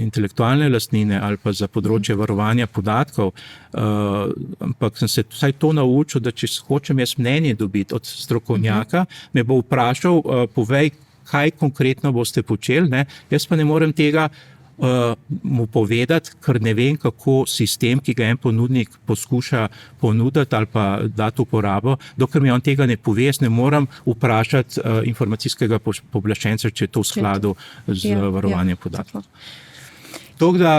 intelektualne lastnine ali pa za področje varovanja podatkov, ampak sem se vsaj to naučil, da če hočem jaz mnenje dobiti od strokovnjaka, me bo vprašal, povej, kaj konkretno boste počeli, ne? Jaz pa ne morem tega mu povedati, ker ne vem, kako sistem, ki ga en ponudnik poskuša ponuditi ali pa dati uporabo, dokler mi on tega ne pove, jaz ne moram vprašati informacijskega pooblaščenca, če je to v skladu z varovanjem podatkov. Tako da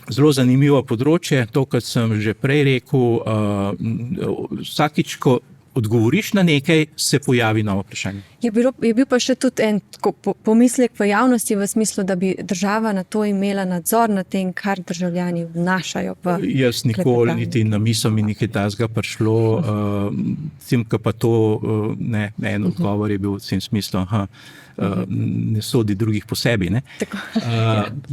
zelo zanimivo področje, to, kar sem že prej rekel, vsakič, ko odgovoriš na nekaj, se pojavi novo vprašanje. Je bil pa še tudi en pomislek v javnosti v smislu, da bi država na to imela nadzor nad tem, kar državljani vnašajo v Jaz nikoli, niti na misel mi nekaj takega prišlo, tem, ka pa to, ne, en odgovor je bil v tem smislu, ne sodi drugih po sebi, ne.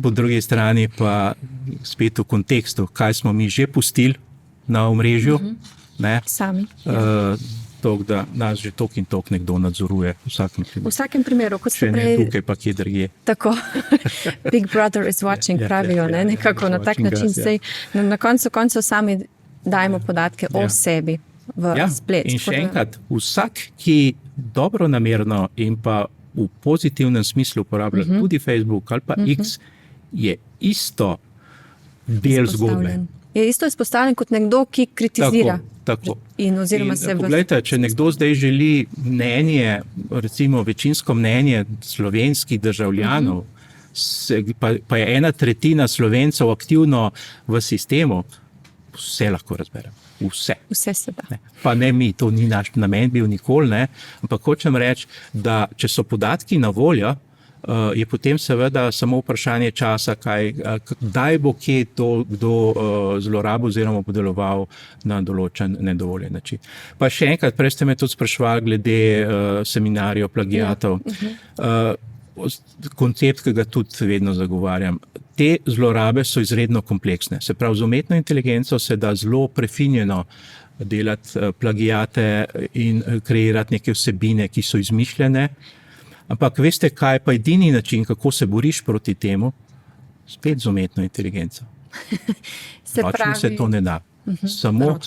Po drugi strani pa spet v kontekstu, kaj smo mi že pustili na omrežju, ne? Sami. Tok, da nas že tok in tok nekdo nadzoruje v vsakem primeru. V vsakem primeru, kot ste prej... Če ne tukaj, pa kje drugje. Tako. Big brother is watching, pravijo, ne? Nekako na tak način. Na koncu koncev sami dajemo podatke o sebi v splet. In še enkrat, vsak, ki dobronamerno in pa v pozitivnem smislu uporablja tudi Facebook ali pa X, je isto del zgodbe. Je isto izpostavljen kot nekdo, ki kritizira. Tako. Poglejte, če nekdo zdaj želi mnenje, recimo večinsko mnenje slovenskih državljanov, pa je 1/3 Slovencev aktivno v sistemu, vse lahko razberem. Vse. Vse se da. Pa ne mi, to ni naš namen bil nikoli, ne, ampak hočem reči, da če so podatki na voljo, je potem seveda samo vprašanje časa, kdaj bo kje to kdo zlorabil oziroma podeloval na določen nedovoljen način. Pa še enkrat, prej ste me tudi spraševali glede seminarjev, plagiatov. Koncept, ki ga tudi vedno zagovarjam. Te zlorabe so izredno kompleksne. Se pravi, z umetno inteligenco se da zelo prefinjeno delati plagiate in kreirati neke vsebine, ki so izmišljene. Ampak veste, kaj je pa edini način, kako se boriš proti temu? Spet z umetno inteligenco. Ročno se to ne da. Samo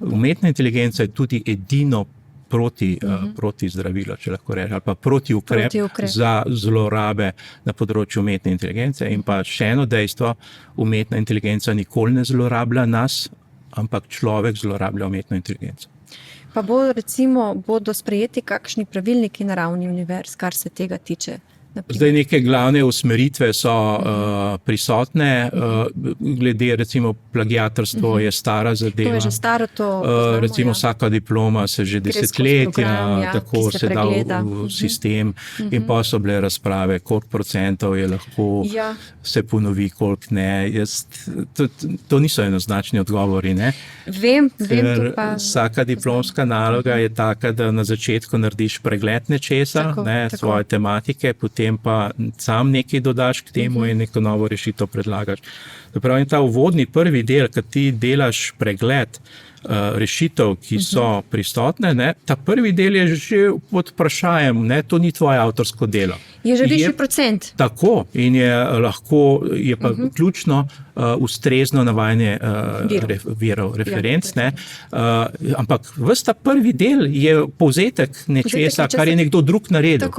umetna inteligenca je tudi edino proti zdravilo, če lahko rečem, ali pa proti ukrep za zlorabe na področju umetne inteligence. In pa še eno dejstvo, umetna inteligenca nikoli ne zlorablja nas, ampak človek zlorablja umetno inteligenco. Pa bodo sprejeti kakšni pravilniki na ravni univerz, kar se tega tiče? Zdaj neke glavne usmeritve so prisotne, glede recimo plagiatorstvo je stara zadeva. To je že staro, to poznamo, recimo vsaka diploma se že desetletja tako se da v sistem in pa so bile razprave, koliko procentov je lahko se ponovi, koliko ne. To niso enoznačni odgovori, ne? Vem, to pa... Vsaka diplomska naloga je taka, da na začetku narediš pregled nečesa, svoje tematike, potem pa sam nekaj dodaš k temu in neko novo rešitev predlagaš. Pravi, ta uvodni prvi del, kad ti delaš pregled rešitev, ki so pristotne, ta prvi del je že pod vprašanjem, to ni tvoje avtorsko delo. Je že višji procent. Tako, in je pa ključno ustrezno navajanje virov, referenc. Ampak ves ta prvi del je povzetek nečesa, kar je nekdo drug naredil.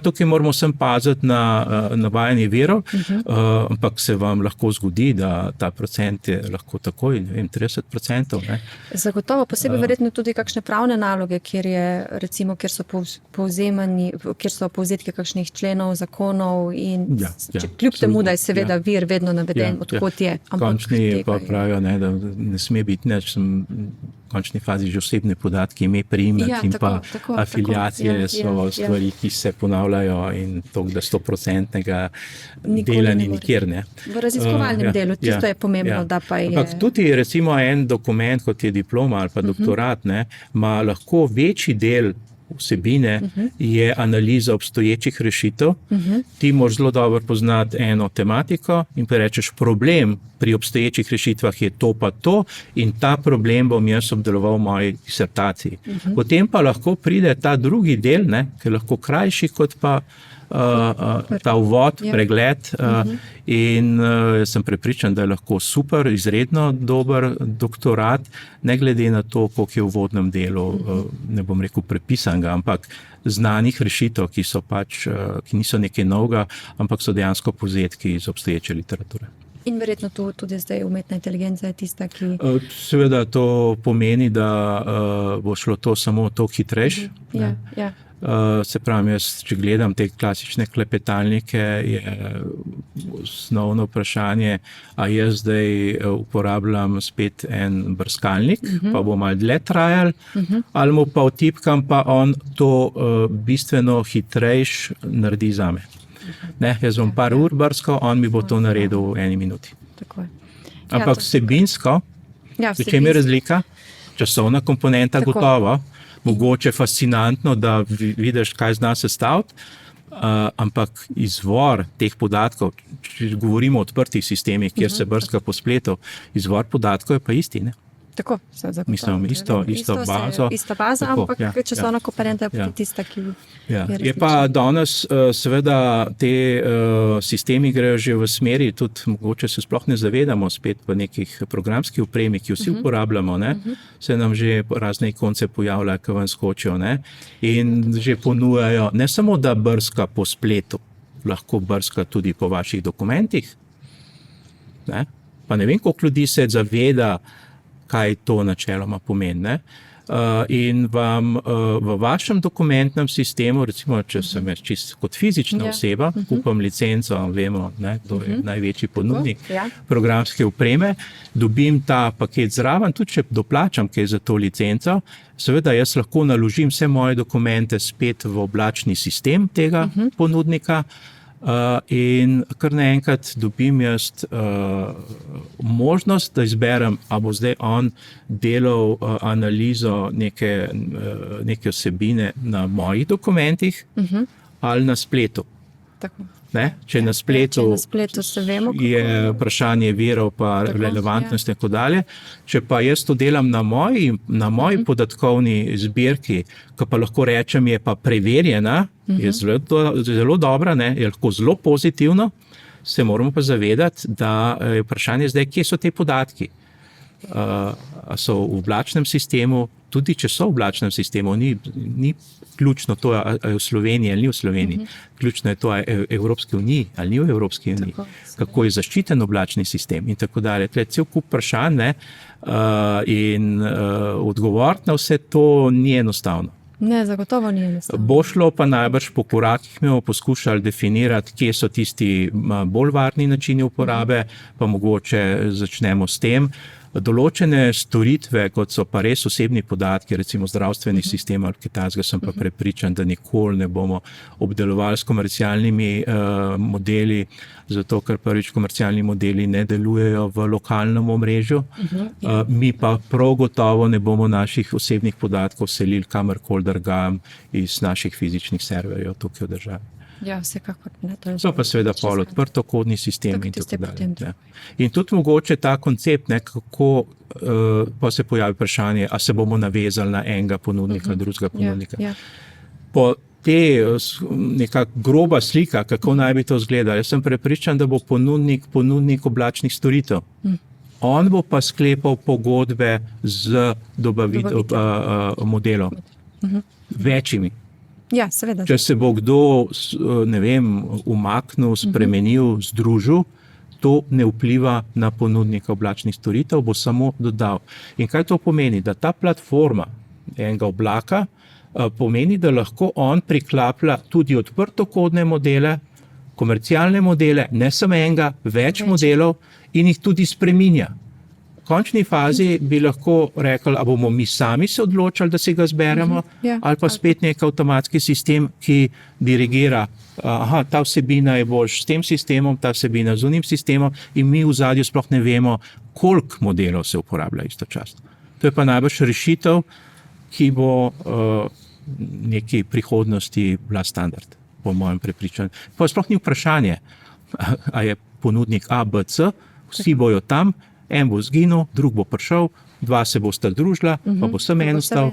Tukaj moramo sem paziti na navajanje virov, ampak se vam lahko zgodi, da ta procent je lahko takoj, 30%. Zagotovo, posebej verjetno tudi kakšne pravne naloge, kjer so povzetki kakšnih členov, zakonov in kljub temu, da je seveda vir vedno naveden, odkot je. Končni pa pravijo, da ne sme biti nič, v končni fazi že osebne podatki, ime, priimek in pa afiliacije so stvari, ki se ponavljajo in to, da 100% dela ni nikjer. V raziskovalnem delu, tisto je pomembno, da pa je... Ampak tudi recimo en dokument, kot je diploma ali pa doktorat, ima lahko večji del vsebine je analiza obstoječih rešitev. Ti moraš zelo dobro poznati eno tematiko in pa rečeš, problem pri obstoječih rešitvah je to pa to in ta problem bom jaz obdeloval v moji disertaciji. Potem pa lahko pride ta drugi del, ki je lahko krajši kot pa ta uvod, pregled in sem prepričan, da je lahko super, izredno dober doktorat, ne glede na to, koliko je v uvodnem delu, ne bom rekel prepisanega, ampak znanih rešitev, ki niso nekaj novega, ampak so dejansko povzetki iz obstoječe literature. In verjetno tudi zdaj umetna inteligenca je tista, ki... Seveda to pomeni, da bo šlo to samo to hitrejše. Se pravi, jaz, če gledam te klasične klepetalnike, je osnovno vprašanje, a jaz zdaj uporabljam spet en brskalnik, pa bo malo dlje trajal, ali mu pa vtipkam, pa on to bistveno hitrejš naredi zame. Jaz bom par ur brskal, on mi bo to naredil v 1 minuti. Ampak vsebinsko, v čem je razlika? Časovna komponenta gotova, mogoče fascinantno, da vidiš, kaj zna sestaviti, ampak izvor teh podatkov, če govorimo o odprtih sistemih, kjer se brska po spletu, izvor podatkov je pa isti, ne? Tako, mislim, isto bazo. Ista baza, ampak časovna komponenta je tista, ki je Je pa danes seveda te sistemi grejo že v smeri, tudi mogoče se sploh ne zavedamo spet v nekih programskih opremi, ki vsi uporabljamo, se nam že razne ikonce pojavljajo, ki vam skočijo, in že ponujajo, ne samo da brska po spletu, lahko brska tudi po vaših dokumentih. Pa ne vem, koliko ljudi se zaveda, kaj to načeloma pomeni. In vam v vašem dokumentnem sistemu, recimo, če sem jaz čisto kot fizična oseba, kupam licenco, vemo, kdo je največji ponudnik programske opreme, dobim ta paket zraven, tudi če doplačam kaj za to licenco, seveda jaz lahko naložim vse moje dokumente spet v oblačni sistem tega ponudnika, in kar naenkrat dobim jaz možnost, da izberem, a bo zdaj on delal analizo neke vsebine na mojih dokumentih ali na spletu. Tako. Če na spletu se vemo, je vprašanje virov pa relevantnost in tako dalje. Če pa jaz to delam na moji podatkovni zbirki, ki pa lahko rečem, je pa preverjena, je zelo dobra, je lahko zelo pozitivno, se moramo pa zavedati, da je vprašanje zdaj, kje so te podatki. So v oblačnem sistemu, tudi če so v oblačnem sistemu, ni ključno to, ali je v Sloveniji ali ni v Sloveniji. Ključno je to, ali je v Evropski uniji ali ni v Evropski uniji. Kako je zaščiten oblačni sistem in tako dalje. Tle cel kup vprašanj in odgovoriti na vse to ni enostavno. Ne, zagotovo ni enostavno. Bo šlo pa najbrž po korakih, mi bomo poskušali definirati, kje so tisti bolj varni načini uporabe, pa mogoče začnemo s tem. Določene storitve, kot so pa res osebni podatki, recimo zdravstveni sistem ali kaj takega, sem pa prepričan, da nikoli ne bomo obdelovali s komercialnimi modeli, zato ker prvič komercialni modeli ne delujejo v lokalnem omrežju. Mi pa prav gotovo ne bomo naših osebnih podatkov selili kamorkoli drugam iz naših fizičnih serverjev tukaj v državi. Ja, vsekakor. So pa seveda pol odprtokodni sistemi in tako dalje. In tudi mogoče ta koncept, kako pa se pojavi vprašanje, a se bomo navezali na enega ponudnika, drugega ponudnika. Po te neka groba slika, kako naj bi to izgledalo. Jaz sem prepričan, da bo ponudnik oblačnih storitev. On bo pa sklepal pogodbe z modelom. Večjimi. Ja, seveda. Če se bo kdo, ne vem, umaknil, spremenil, združil, to ne vpliva na ponudnika oblačnih storitev, bo samo dodal. In kaj to pomeni? Da ta platforma enega oblaka pomeni, da lahko on priklaplja tudi odprtokodne modele, komercialne modele, ne samo enega, več modelov in jih tudi spreminja. V končni fazi bi lahko rekli, a bomo mi sami se odločali, da se ga zberemo, ali pa spet nek avtomatski sistem, ki dirigira, ta vsebina je bolj s tem sistemom, ta vsebina z unim sistemom in mi v zadju sploh ne vemo, koliko modelov se uporablja istočasno. To je pa najbrž rešitev, ki bo neki prihodnosti bila standard, po mojem prepričanju. Pa sploh ni vprašanje, a je ponudnik A, B, C, vsi bojo tam, en bo zginil, drug bo prišel, dva se bosta družila, pa bo sem en ostal.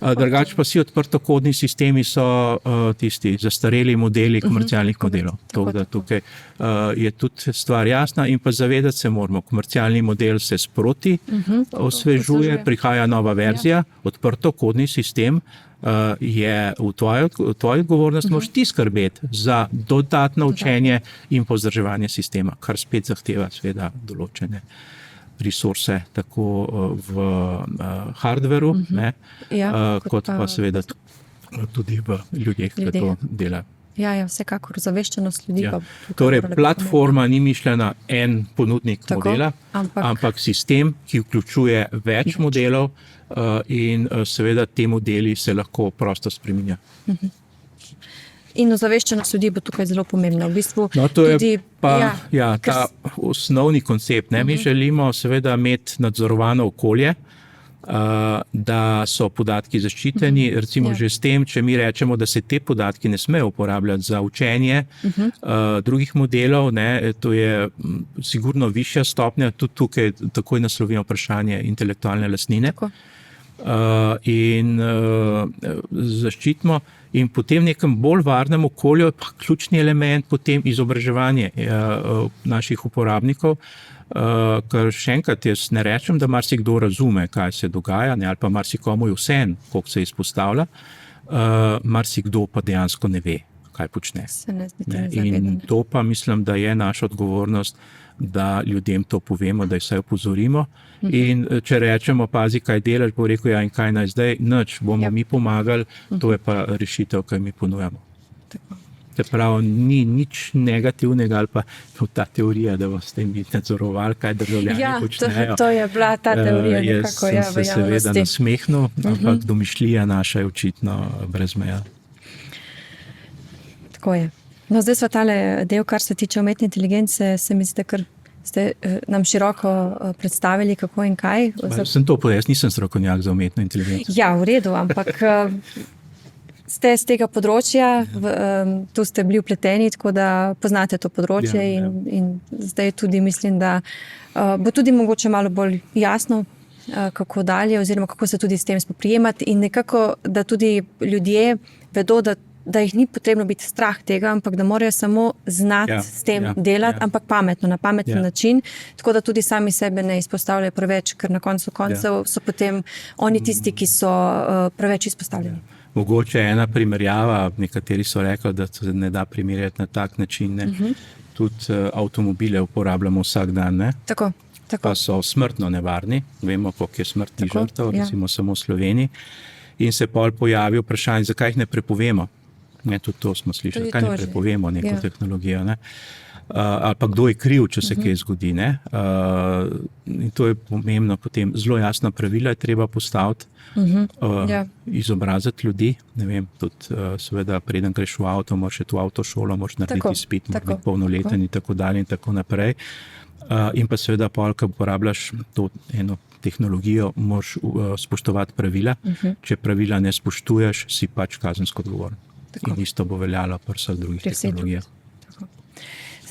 Drugače pa vsi odprtokodni sistemi so tisti zastareli modeli komercialnih modelov. Tukaj je tudi stvar jasna in pa zavedati se moramo, komercialni model se sproti osvežuje, prihaja nova verzija, odprtokodni sistem je v tvoji odgovornosti, moraš ti skrbeti za dodatno učenje in vzdrževanje sistema, kar spet zahteva seveda določene resurse, tako v hardveru, kot pa seveda tudi v ljudeh, ki to delajo. Ja, vsekakor zaveščenost ljudi. Torej, platforma ni mišljena en ponudnik modela, ampak sistem, ki vključuje več modelov in seveda te modeli se lahko prosto spreminja. In ozaveščenost ljudi bo tukaj zelo pomembna. V bistvu to je ta osnovni koncept. Mi želimo seveda imeti nadzorovano okolje, da so podatki zaščiteni, recimo že s tem, če mi rečemo, da se te podatki ne smejo uporabljati za učenje drugih modelov, to je sigurno višja stopnja, tudi tukaj takoj naslovimo vprašanje intelektualne lastnine. In zaščitimo in potem v nekem bolj varnem okolju je pa ključni element potem izobraževanje naših uporabnikov, ker še enkrat jaz ne rečem, da marsikdo razume, kaj se dogaja, ali pa marsikomu je vseeno, koliko se izpostavlja, marsikdo pa dejansko ne ve, kaj počne. In to pa mislim, da je naša odgovornost, da ljudem to povemo, da jih vsaj opozorimo. In če rečemo, pazi, kaj delaš, bo rekel, in kaj naj zdaj, nič, bomo mi pomagali, to je pa rešitev, kaj mi ponujamo. Se pravi, ni nič negativnega ali pa ta teorija, da boste mi nadzorovali, kaj državljani počnejo. To je bila ta teorija nekako v javnosti. Jaz sem se seveda nasmehnil, ampak domišljija naša je očitno brez meja. Tako je. No, zdaj smo tale del, kar se tiče umetne inteligence, se mi zdi, ker ste nam široko predstavili, kako in kaj. Sem to povedal, jaz nisem strokovnjak za umetno inteligenco. Ja, v redu, ampak ste z tega področja, tu ste bili vpleteni, tako da poznate to področje in zdaj tudi mislim, da bo tudi mogoče malo bolj jasno, kako dalje oziroma kako se tudi s tem spoprijemati in nekako, da tudi ljudje vedo, da jih ni potrebno biti strah tega, ampak da morajo samo znati s tem delati, ampak pametno, na pameten način, tako da tudi sami sebe ne izpostavljajo preveč, ker na koncu koncev so potem oni tisti, ki so preveč izpostavljeni. Mogoče ena primerjava, nekateri so rekli, da se ne da primerjati na tak način. Tudi avtomobile uporabljamo vsak dan, Tako. Pa so smrtno nevarni. Vemo, koliko je smrtnih žrtev, recimo samo v Sloveniji. in se pol pojavi vprašanje, zakaj jih ne prepovemo. Ne, tudi to smo slišali, zakaj ne prepovemo neko tehnologijo. Ne? Ali pa kdo je kriv, če se kaj zgodi. Ne? In to je pomembno potem. Zelo jasna pravila je treba postaviti, izobraziti ljudi. Ne vem, tudi seveda preden greš v avto, moraš iti v avtošolo, moraš narediti izpit, moraš biti polnoleten in tako dalje in tako naprej. In pa seveda pol, ko uporabljaš to eno tehnologijo, moraš spoštovati pravila. Če pravila ne spoštuješ, si pač kazensko odgovoren. In isto bo veljalo pri vseh drugih tehnologijah.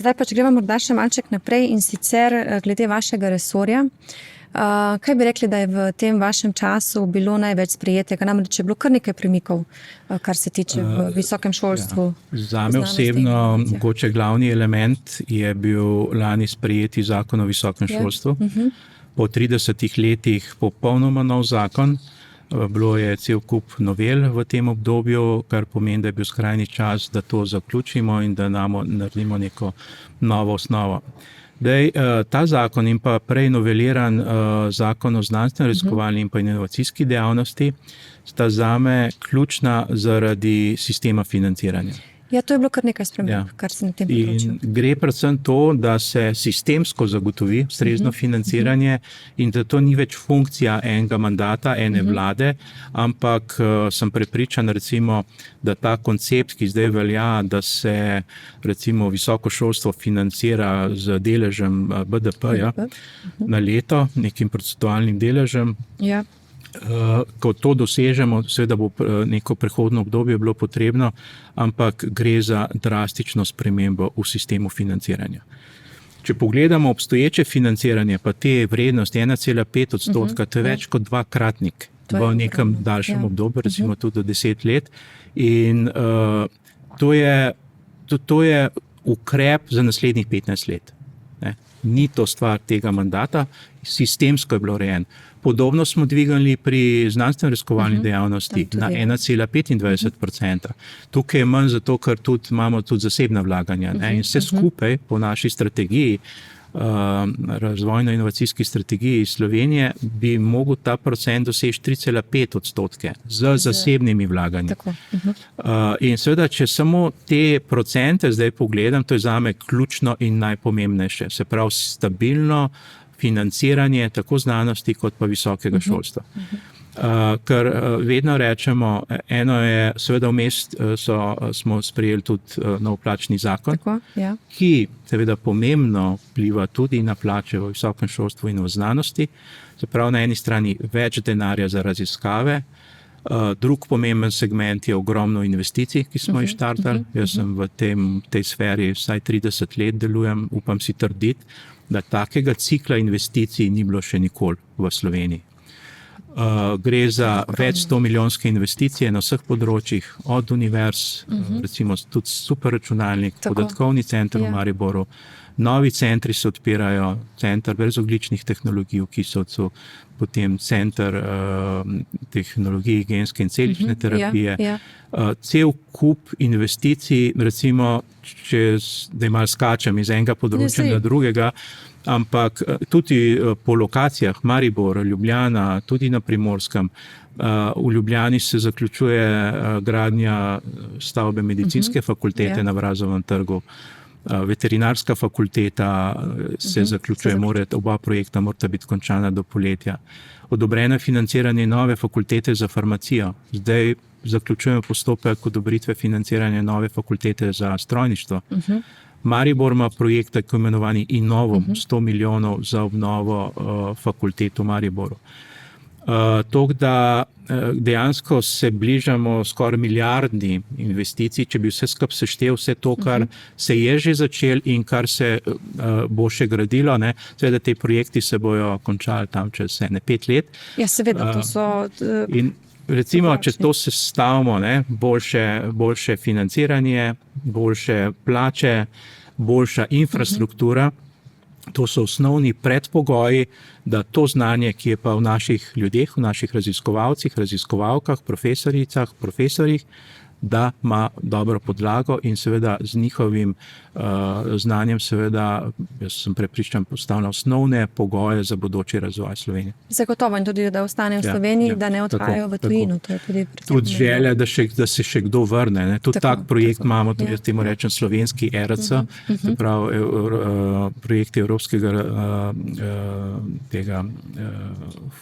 Zdaj pa, če gremo morda še malček naprej in sicer glede vašega resorja. Kaj bi rekli, da je v tem vašem času bilo največ sprejetega? Namreč je bilo kar nekaj premikov, kar se tiče v visokem šolstvu. Zame osebno, mogoče glavni element je bil lani sprejeti zakon o visokem šolstvu. Po 30 letih popolnoma nov zakon. Bilo je cel kup novel v tem obdobju, kar pomeni, da je bil skrajni čas, da to zaključimo in da naredimo neko novo osnovo. Ta zakon in pa prej noveliran zakon o znanstveno-raziskovalni in pa inovacijski dejavnosti sta zame ključna zaradi sistema financiranja. Ja, to je bilo kar nekaj sprememb, kar se na tem področju. In gre predvsem to, da se sistemsko zagotovi ustrezno financiranje in da to ni več funkcija enega mandata, ene vlade, ampak sem prepričan, recimo, da ta koncept, ki zdaj velja, da se recimo visoko šolstvo financira z deležem BDP-ja na leto, nekim procentualnim deležem. Ja. Ko to dosežemo, seveda bo neko prehodno obdobje bilo potrebno, ampak gre za drastično spremembo v sistemu financiranja. Če pogledamo obstoječe financiranje, pa te vrednosti 1,5%, to je več kot dvakratnik v nekem daljšem obdobju, recimo tudi do 10 let. In to je ukrep za naslednjih 15 let. Ne? Ni to stvar tega mandata, sistemsko je bilo urejen. Podobno smo dvigali pri znanstveno-raziskovalni dejavnosti na 1,25%. Tukaj je manj zato, ker imamo tudi zasebna vlaganja. In vse skupaj po naši strategiji, razvojno-inovacijski strategiji Slovenije, bi mogel ta procent doseči 3,5% z zasebnimi vlaganji. In seveda, če samo te procente zdaj pogledam, to je zame ključno in najpomembnejše. Se pravi, stabilno financiranje tako znanosti kot pa visokega šolstva. Ker vedno rečemo, eno je, seveda vmes smo sprejeli tudi nov plačni zakon, ki seveda pomembno vpliva tudi na plače v visokem šolstvu in v znanosti. Se pravi, na eni strani več denarja za raziskave, drug pomemben segment je ogromno investicij, ki smo jih štartali. Jaz sem v tej sferi vsaj 30 let delujem, upam si trditi, da takega cikla investicij ni bilo še nikoli v Sloveniji. Gre za več 100 milijonske investicije na vseh področjih, od univerz, recimo tudi superračunalnik, podatkovni center v Mariboru, novi centri se odpirajo, center brezogljičnih tehnologij v Kisovcu, potem center tehnologij genske in celične terapije. Cel kup investicij, recimo, da malo skačem iz enega področja na drugega, ampak tudi po lokacijah, Maribor, Ljubljana, tudi na Primorskem. V Ljubljani se zaključuje gradnja stavbe medicinske fakultete na Vrazovem trgu. Veterinarska fakulteta se zaključuje, oba projekta morata biti končana do poletja. Odobreno je financiranje nove fakultete za farmacijo. Zdaj zaključujemo postopek odobritve financiranja nove fakultete za strojništvo. Maribor ima projekt, tako imenovani Innovum, 100 milijonov za obnovo fakultet v Mariboru. Tako da dejansko se bližamo skoraj milijardni investicij, če bi vse skupaj seštel, vse to, kar se je že začel in kar se bo še gradilo. Seveda te projekti se bojo končali tam čez 5 let. Ja, seveda, to so... In recimo, če to sestavimo, boljše financiranje, boljše plače, boljša infrastruktura, to so osnovni predpogoji, da to znanje, ki je pa v naših ljudeh, v naših raziskovalcih, raziskovalkah, profesoricah, profesorjih, da ima dobro podlago in seveda z njihovim znanjem seveda, jaz sem prepričan, postavlja osnovne pogoje za bodoči razvoj Slovenije. Zagotovo in tudi, da ostane v Sloveniji, da ne odhajajo v tujino. Tudi želja, da se še kdo vrne. Ne. Tudi tak projekt imamo, tudi jaz temu rečem slovenski ERC, se pravi projekti Evropskega tega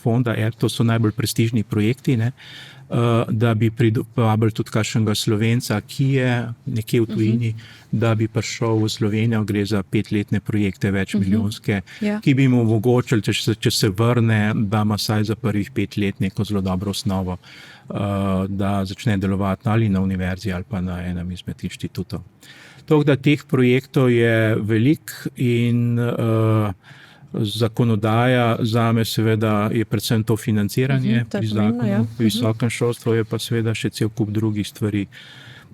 fonda, to so najbolj prestižni projekti, ne, da bi privabili tudi kakšnega Slovenca, ki je nekje v tujini, da bi prišel v Slovenijo, gre za 5-letne projekte, večmilijonske, ki bi mu omogočili, če se vrne, da ima vsaj za prvih 5 let neko zelo dobro osnovo, da začne delovati ali na univerzi ali pa na enem izmed inštitutov. Tako da teh projektov je veliko in zakonodaja zame seveda je predvsem to financiranje pri zakonu, v visokem šolstvu je pa seveda še cel kup drugih stvari.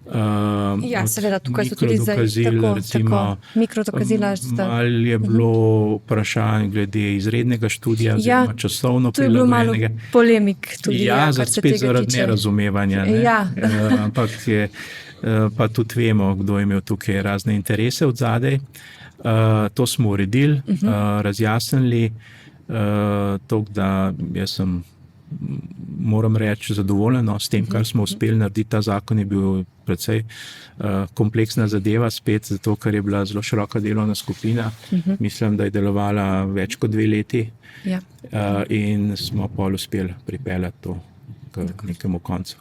Seveda, tukaj so tudi tako mikrodokazila. Malo je bilo vprašanj glede izrednega študija, oziroma časovno prilagojenega. To je bilo malo polemik tudi. Spet zaradi nerazumevanja. Ampak pa tudi vemo, kdo je imel tukaj razne interese od zadaj. To smo uredili, razjasnili, tako da jaz sem, moram reči, zadovoljen s tem, kar smo uspeli narediti. Ta zakon je bil precej kompleksna zadeva, spet zato, ker je bila zelo široka delovna skupina. Mislim, da je delovala več kot 2 leti in smo pol uspeli pripeljati to k nekemu koncu.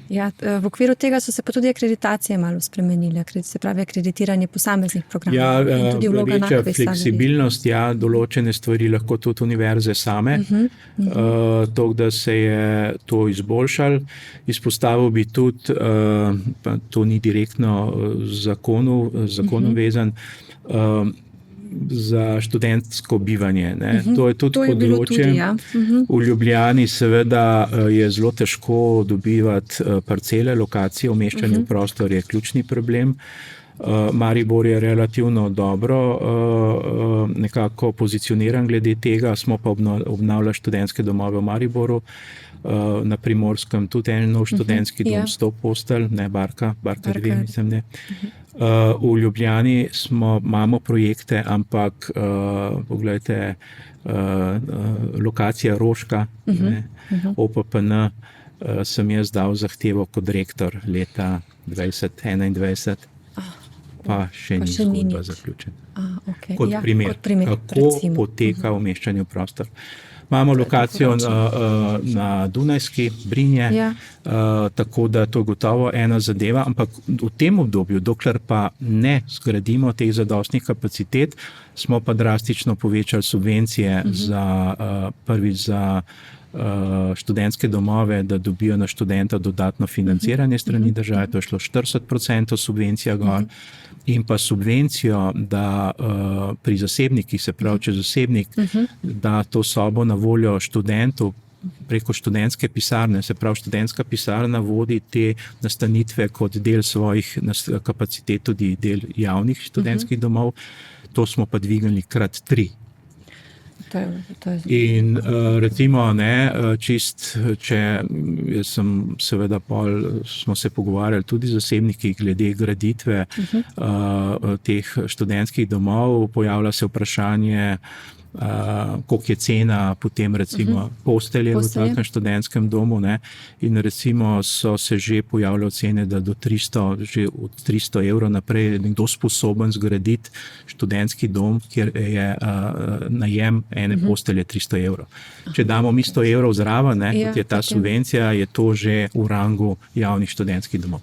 V okviru tega so se pa tudi akreditacije malo spremenile, se pravi akreditiranje posameznih programov. Večja fleksibilnost, določene stvari lahko tudi univerze same, tako da se je to izboljšalo. Izpostavil bi tudi, pa to ni direktno zakonu vezan, za študentsko bivanje. To je tudi področje. V Ljubljani seveda je zelo težko dobivati parcele, lokacije, umeščanje v prostor je ključni problem. Maribor je relativno dobro nekako pozicioniran glede tega, smo pa obnavljali študentske domove v Mariboru, na Primorskem tudi en nov študentski dom, 100 postelj, ne Barka 2, mislim, ne. V Ljubljani imamo projekte, ampak pogledajte, lokacija Roška, OPPN, sem jaz dal zahtevo kot rektor leta 2021, pa še ni zgodba zaključena. Kot primer, kako poteka umeščanje v prostor. Imamo lokacijo na Dunajski, Brinje, tako da to je gotovo ena zadeva, ampak v tem obdobju, dokler pa ne zgradimo teh zadostnih kapacitet, smo pa drastično povečali subvencije prvič za študentske domove, da dobijo na študenta dodatno financiranje strani države, to je šlo 40% subvencija gor, in pa subvencijo, da pri zasebnikih, se pravi, če zasebnik da to sobo na voljo študentu preko študentske pisarne, se pravi, študentska pisarna vodi te nastanitve kot del svojih kapacitet, tudi del javnih študentskih domov, to smo pa dvignili krat 3. In recimo, seveda smo se pogovarjali tudi z zasebniki glede graditve teh študentskih domov, pojavlja se vprašanje, koliko je cena potem recimo postelje v takem študentskem domu, ne? In recimo so se že pojavljale cene, da do 300, že od 300 evrov naprej je nekdo sposoben zgraditi študentski dom, kjer je najem ene postelje 300 evrov. Če damo mi 100 evrov zraven, kot je ta subvencija, je to že v rangu javnih študentskih domov.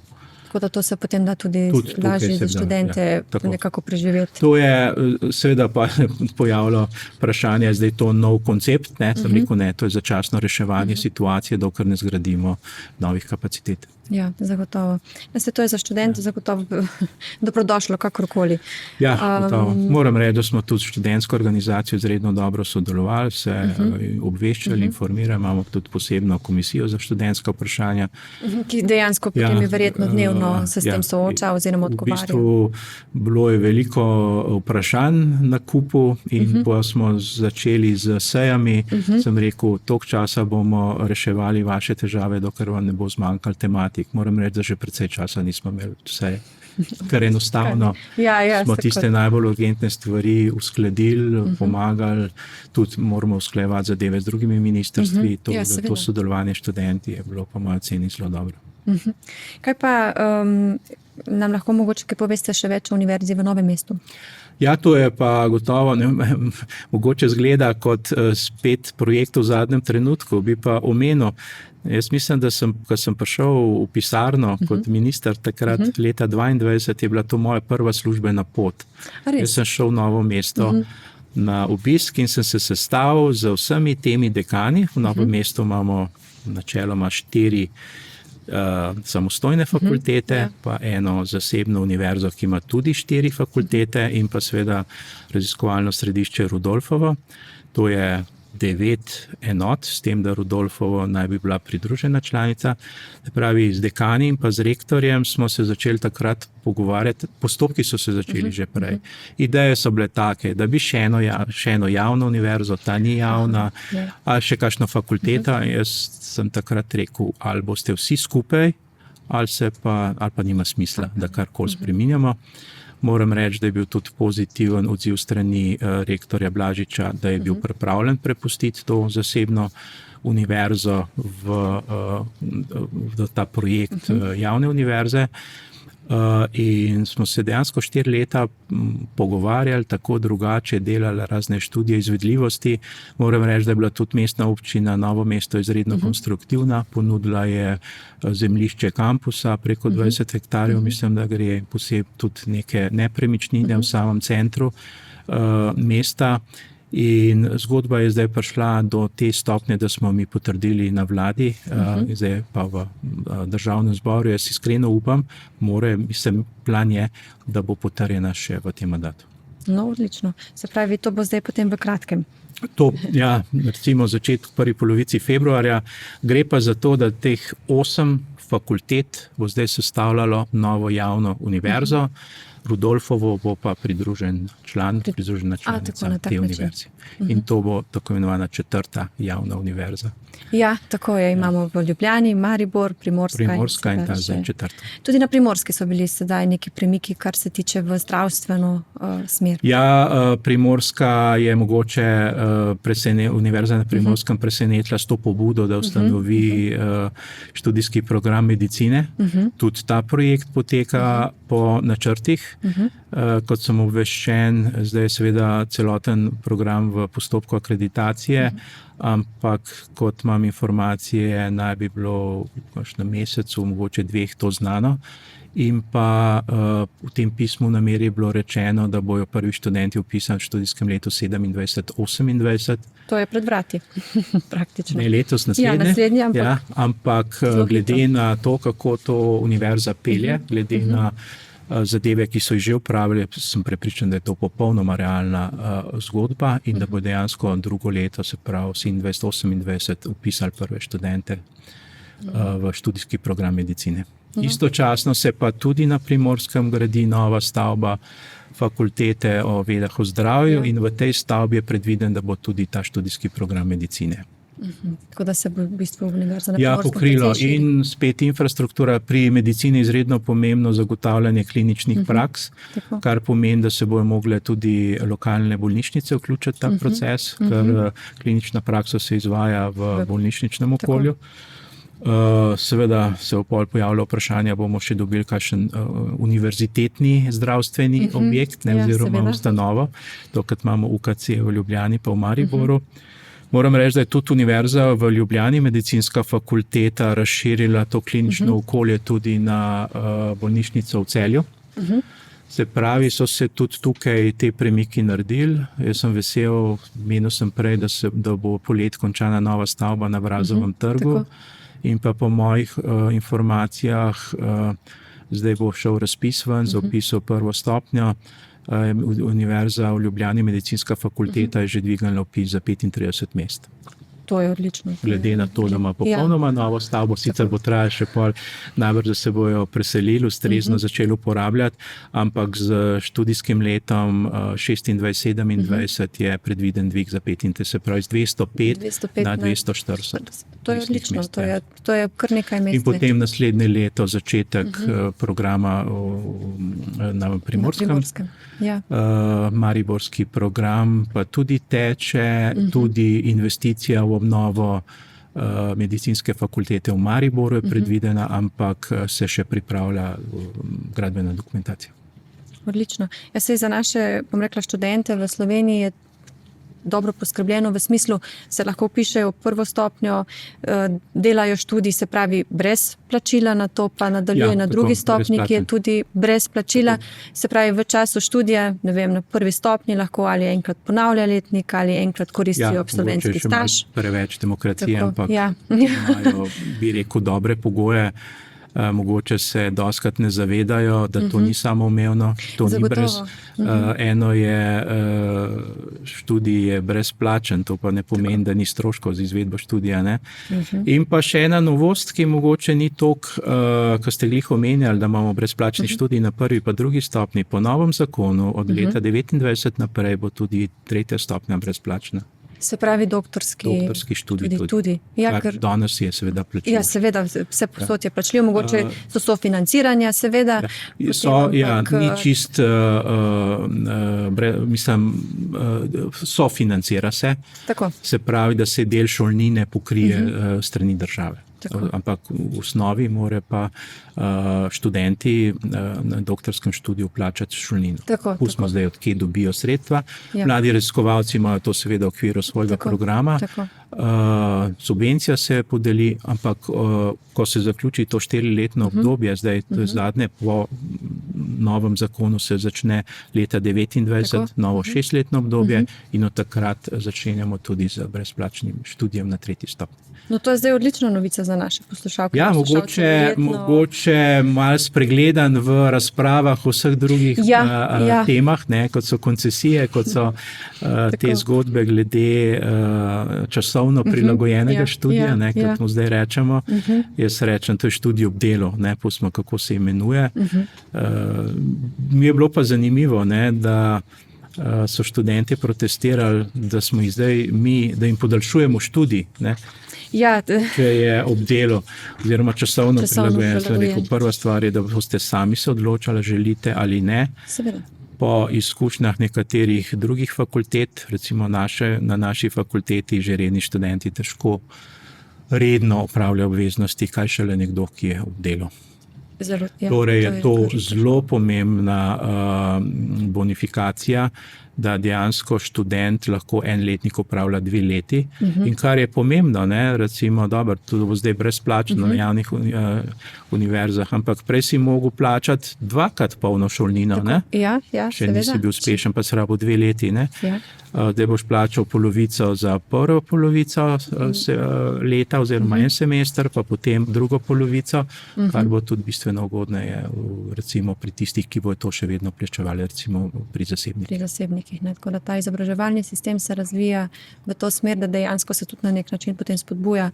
Tako da to se potem da tudi lažje za študente nekako preživeti. To je seveda pa pojavilo vprašanje, zdaj to nov koncept, sem rekel, ne, to je začasno reševanje situacije, dokler ne zgradimo novih kapacitet. Ja, zagotovo. To je za študente zagotovo dobrodošlo, kakorkoli. Ja, gotovo. Moram reči, da smo tudi študentsko organizacijo izredno dobro sodelovali, se obveščali, informirali, imamo tudi posebno komisijo za študentska vprašanja. Ki dejansko potem je verjetno dnevno se s tem sooča oziroma odgovarja. V bistvu bilo je veliko vprašanj na kupu in pa smo začeli z sejami. Sem rekel, toliko časa bomo reševali vaše težave, dokler vam ne bo zmanjkalo tematike. letih. Moram reči, da že precej časa nismo imeli vse, kar enostavno smo tiste najbolj urgentne stvari uskladili, pomagali, tudi moramo usklajevati zadeve z drugimi ministrstvi, to sodelovanje študenti je bilo po mojem oceni zelo dobro. Kaj pa nam lahko mogoče kaj poveste še več o univerzi v Novem mestu? Ja, to je pa gotovo, mogoče zgleda kot spet projekt v zadnjem trenutku, bi pa omenil. Jaz mislim, da ko sem prišel v pisarno kot minister takrat leta 2022, je bila to moja prva službena pot. Jaz sem šel v Novo mesto na obisk in sem se sestavil z vsemi temi dekani. V Novem mestu imamo načeloma 4 samostojne fakultete, pa eno zasebno univerzo, ki ima tudi 4 fakultete in pa seveda raziskovalno središče Rudolfovo. To je 9 enot, s tem, da Rudolfovo naj bi bila pridružena članica. Pravi, z dekani in pa z rektorjem smo se začeli takrat pogovarjati, postopki so se začeli že prej. Ideje so bile take, da bi še eno javno univerzo, ta ni javna, ali še kakšno fakulteta. Jaz sem takrat rekel, ali boste vsi skupaj, ali pa nima smisla, da karkoli spreminjamo. Moram reči, da je bil tudi pozitiven odziv strani rektorja Blažiča, da je bil pripravljen prepustiti to zasebno univerzo v ta projekt javne univerze. In smo se dejansko 4 leta pogovarjali, tako drugače, delali razne študije izvedljivosti. Moram reči, da je bila tudi mestna občina Novo mesto izredno konstruktivna, ponudila je zemljišče kampusa preko 20 hektarjev, mislim, da gre posebej tudi neke nepremičnine v samem centru mesta. In zgodba je zdaj prišla do te stopnje, da smo mi potrdili na vladi, zdaj pa v državnem zboru. Jaz iskreno upam, plan je, da bo potrjena še v tem mandatu. No, odlično. Se pravi, to bo zdaj potem v kratkem? To, ja, recimo začetek v prvi polovici februarja. Gre pa za to, da teh 8 fakultet bo zdaj sestavljalo novo javno univerzo. Rudolfovo bo pa pridružena članica te univerze. In to bo tako imenovana 4. javna univerza. Ja, tako je. Imamo v Ljubljani, Maribor, Primorska in ta zdaj 4. Tudi na Primorski so bili sedaj neki premiki, kar se tiče v zdravstveno smer. Ja, Primorska je mogoče univerza na Primorskem presenetila s to pobudo, da ustanovi študijski program medicine. Tudi ta projekt poteka po načrtih. Kot sem obveščen, zdaj je seveda celoten program v postopku akreditacije, ampak kot imam informacije, naj bi bilo v mesecu, mogoče 2 to znano. In pa v tem pismu nameri je bilo rečeno, da bojo prvi študenti vpisani v študijskem letu 27-28. To je pred vrati, praktično. Ne letos, naslednje. Ampak glede na to, kako to univerza pelje, glede na zadeve, ki so jih že upravili, sem prepričan, da je to popolnoma realna zgodba in da bo dejansko drugo leto, se pravi 27-28, upisali prve študente v študijski program medicine. Istočasno se pa tudi na Primorskem gradi nova stavba fakultete o vedah o zdravju in v tej stavbi je predviden, da bo tudi ta študijski program medicine. Tako da se bo v bistvu univerza na Primorskem pokrilo. In spet infrastruktura pri medicini je izredno pomembno zagotavljanje kliničnih praks, kar pomeni, da se bojo mogle tudi lokalne bolnišnice vključiti v ta proces, ker klinična praksa se izvaja v bolnišničnem okolju. Seveda se v pol pojavlja vprašanje, bomo še dobili kakšen univerzitetni zdravstveni objekt, oziroma ustanovo, dokrat imamo UKC v Ljubljani pa v Mariboru. Moram reči, da je tudi univerza v Ljubljani, medicinska fakulteta, razširila to klinično okolje tudi na bolnišnico v Celju. Se pravi, so se tudi tukaj te premiki naredili. Jaz sem vesel, menil sem prej, da bo poleti končana nova stavba na Vrazovem trgu. In pa po mojih informacijah zdaj bo šel razpis ven za vpis v prvo stopnjo. Univerza v Ljubljani, medicinska fakulteta je že dvignila vpis za 35 mest. To je odlično. Glede na to, da ima popolnoma novo stavbo, sicer bo trajalo še pol, najbrž da se bojo preselili, ustrezno začeli uporabljati, ampak z študijskim letom 26-27 je predviden dvig za 5, se pravi z 205 na 240. To je odlično, to je kar nekaj mest. In potem naslednje leto začetek programa na Primorskem. Ja. Mariborski program pa tudi teče, tudi investicija v obnovo medicinske fakultete v Mariboru je predvidena, ampak se še pripravlja gradbena dokumentacija. Odlično. Jaz se za naše, bom rekla, študente v Sloveniji je dobro poskrbljeno v smislu, se lahko pišejo prvo stopnjo, delajo študij, se pravi brez plačila, na to pa nadaljuje na drugi stopnji, ki je tudi brez plačila. Se pravi, v času študija, ne vem, na prvi stopnji lahko ali enkrat ponavlja letnik ali enkrat koristijo absolventski staž. Preveč demokracije, ampak imajo, bi rekel, dobre pogoje. Mogoče se doskrat ne zavedajo, da to ni samoumevno, to ni brez. Eno je, študij je brezplačen, to pa ne pomeni, da ni stroškov za izvedbo študija. Ne? In pa še ena novost, ki mogoče ni toliko, ko ste glih omenjali, da imamo brezplačni študij na prvi pa drugi stopni. Po novem zakonu od leta 2029 naprej bo tudi tretja stopnja brezplačna. Se pravi, doktorski študij tudi. Ja, kar danes je seveda plačljivo. Ja, seveda, vse posod je plačljivo, mogoče so sofinanciranja, seveda. Ni čist, sofinancira se. Tako. Se pravi, da se del šolnine pokrije strani države. Tako. Ampak v osnovi more pa študenti na doktorskem študiju plačati šolnino. Pustimo zdaj, od kje dobijo sredstva. Mladi raziskovalci imajo to seveda v okviru svojega programa. Subvencija se podeli, ampak ko se zaključi to 4-letno obdobje, zdaj to je zadnje, po novem zakonu se začne leta 2029, novo 6-letno obdobje in od takrat začenjamo tudi z brezplačnim študijem na 3. stopnji. No, to je zdaj odlična novica za naše poslušalke. Ja, mogoče malo spregledan v razpravah o vseh drugih temah, ne, kot so koncesije, kot so te zgodbe glede časovno prilagojenega študija, kot mu zdaj rečemo. Jaz rečem, to je študij ob delu, ne, pustimo, kako se imenuje. Mi je bilo pa zanimivo, ne, da so študenti protestirali, da smo jih zdaj mi, da jim podaljšujemo študij, ne. Ja, če je ob delu oziroma časovno prilagojen. Prva stvar je, da boste sami se odločali, želite ali ne. Seveda. Po izkušnjah nekaterih drugih fakultet, recimo na naši fakulteti, že redni študenti težko redno opravljajo obveznosti, kaj šele nekdo, ki je ob delu. Torej je to zelo pomembna bonifikacija, da dejansko študent lahko en letnik opravlja 2 leti. In kar je pomembno, ne, recimo, dobro, to bo zdaj brezplačno na javnih univerzah, ampak prej si mogel plačati 2-krat polno šolnino, ne? Še nisi bil uspešen, pa se rabo 2 leti, ne? Zdaj boš plačal polovico za prvo polovico leta oziroma en semester, pa potem drugo polovico, kar bo tudi bistveno ugodneje, recimo pri tistih, ki bojo to še vedno plačevali, recimo pri zasebnikih. Tako da ta izobraževalni sistem se razvija v to smer, da dejansko se tudi na nek način potem spodbuja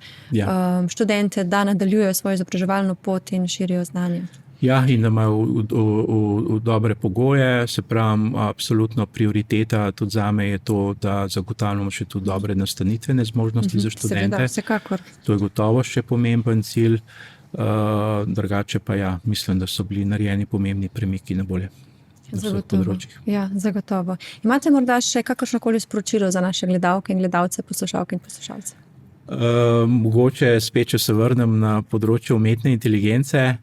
študente, da nadaljujejo svojo izobraževalno pot in širijo znanje. Ja, in da imajo v dobre pogoje, se pravi, absolutno prioriteta tudi zame je to, da zagotavljamo še tudi dobre nastanitvene zmožnosti za študente. Seveda, vsekakor. To je gotovo še pomemben cilj, drugače pa ja, mislim, da so bili narejeni pomembni premiki na bolje. Ja, zagotovo. Imate morda še kakršnokoli sporočilo za naše gledalke in gledalce, poslušalke in poslušalce? Mogoče spet, če se vrnem na področje umetne inteligence,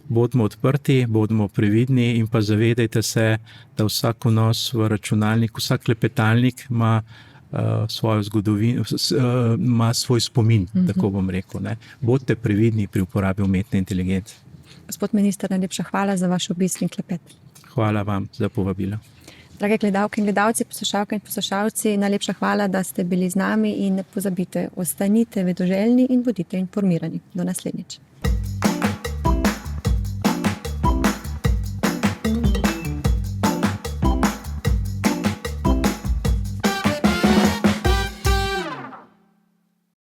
bodimo odprti, bodimo previdni in pa zavedajte se, da vsak vnos v računalnik, vsak klepetalnik ima svojo zgodovino, ima svoj spomin, tako bom rekel. Ne. Bodite previdni pri uporabi umetne inteligence. Gospod minister, najlepša hvala za vaš obisk in klepet. Hvala vam za povabilo. Drage gledalke in gledalci, poslušalke in poslušalci, najlepša hvala, da ste bili z nami in ne pozabite, ostanite vedoželjni in bodite informirani. Do naslednjič.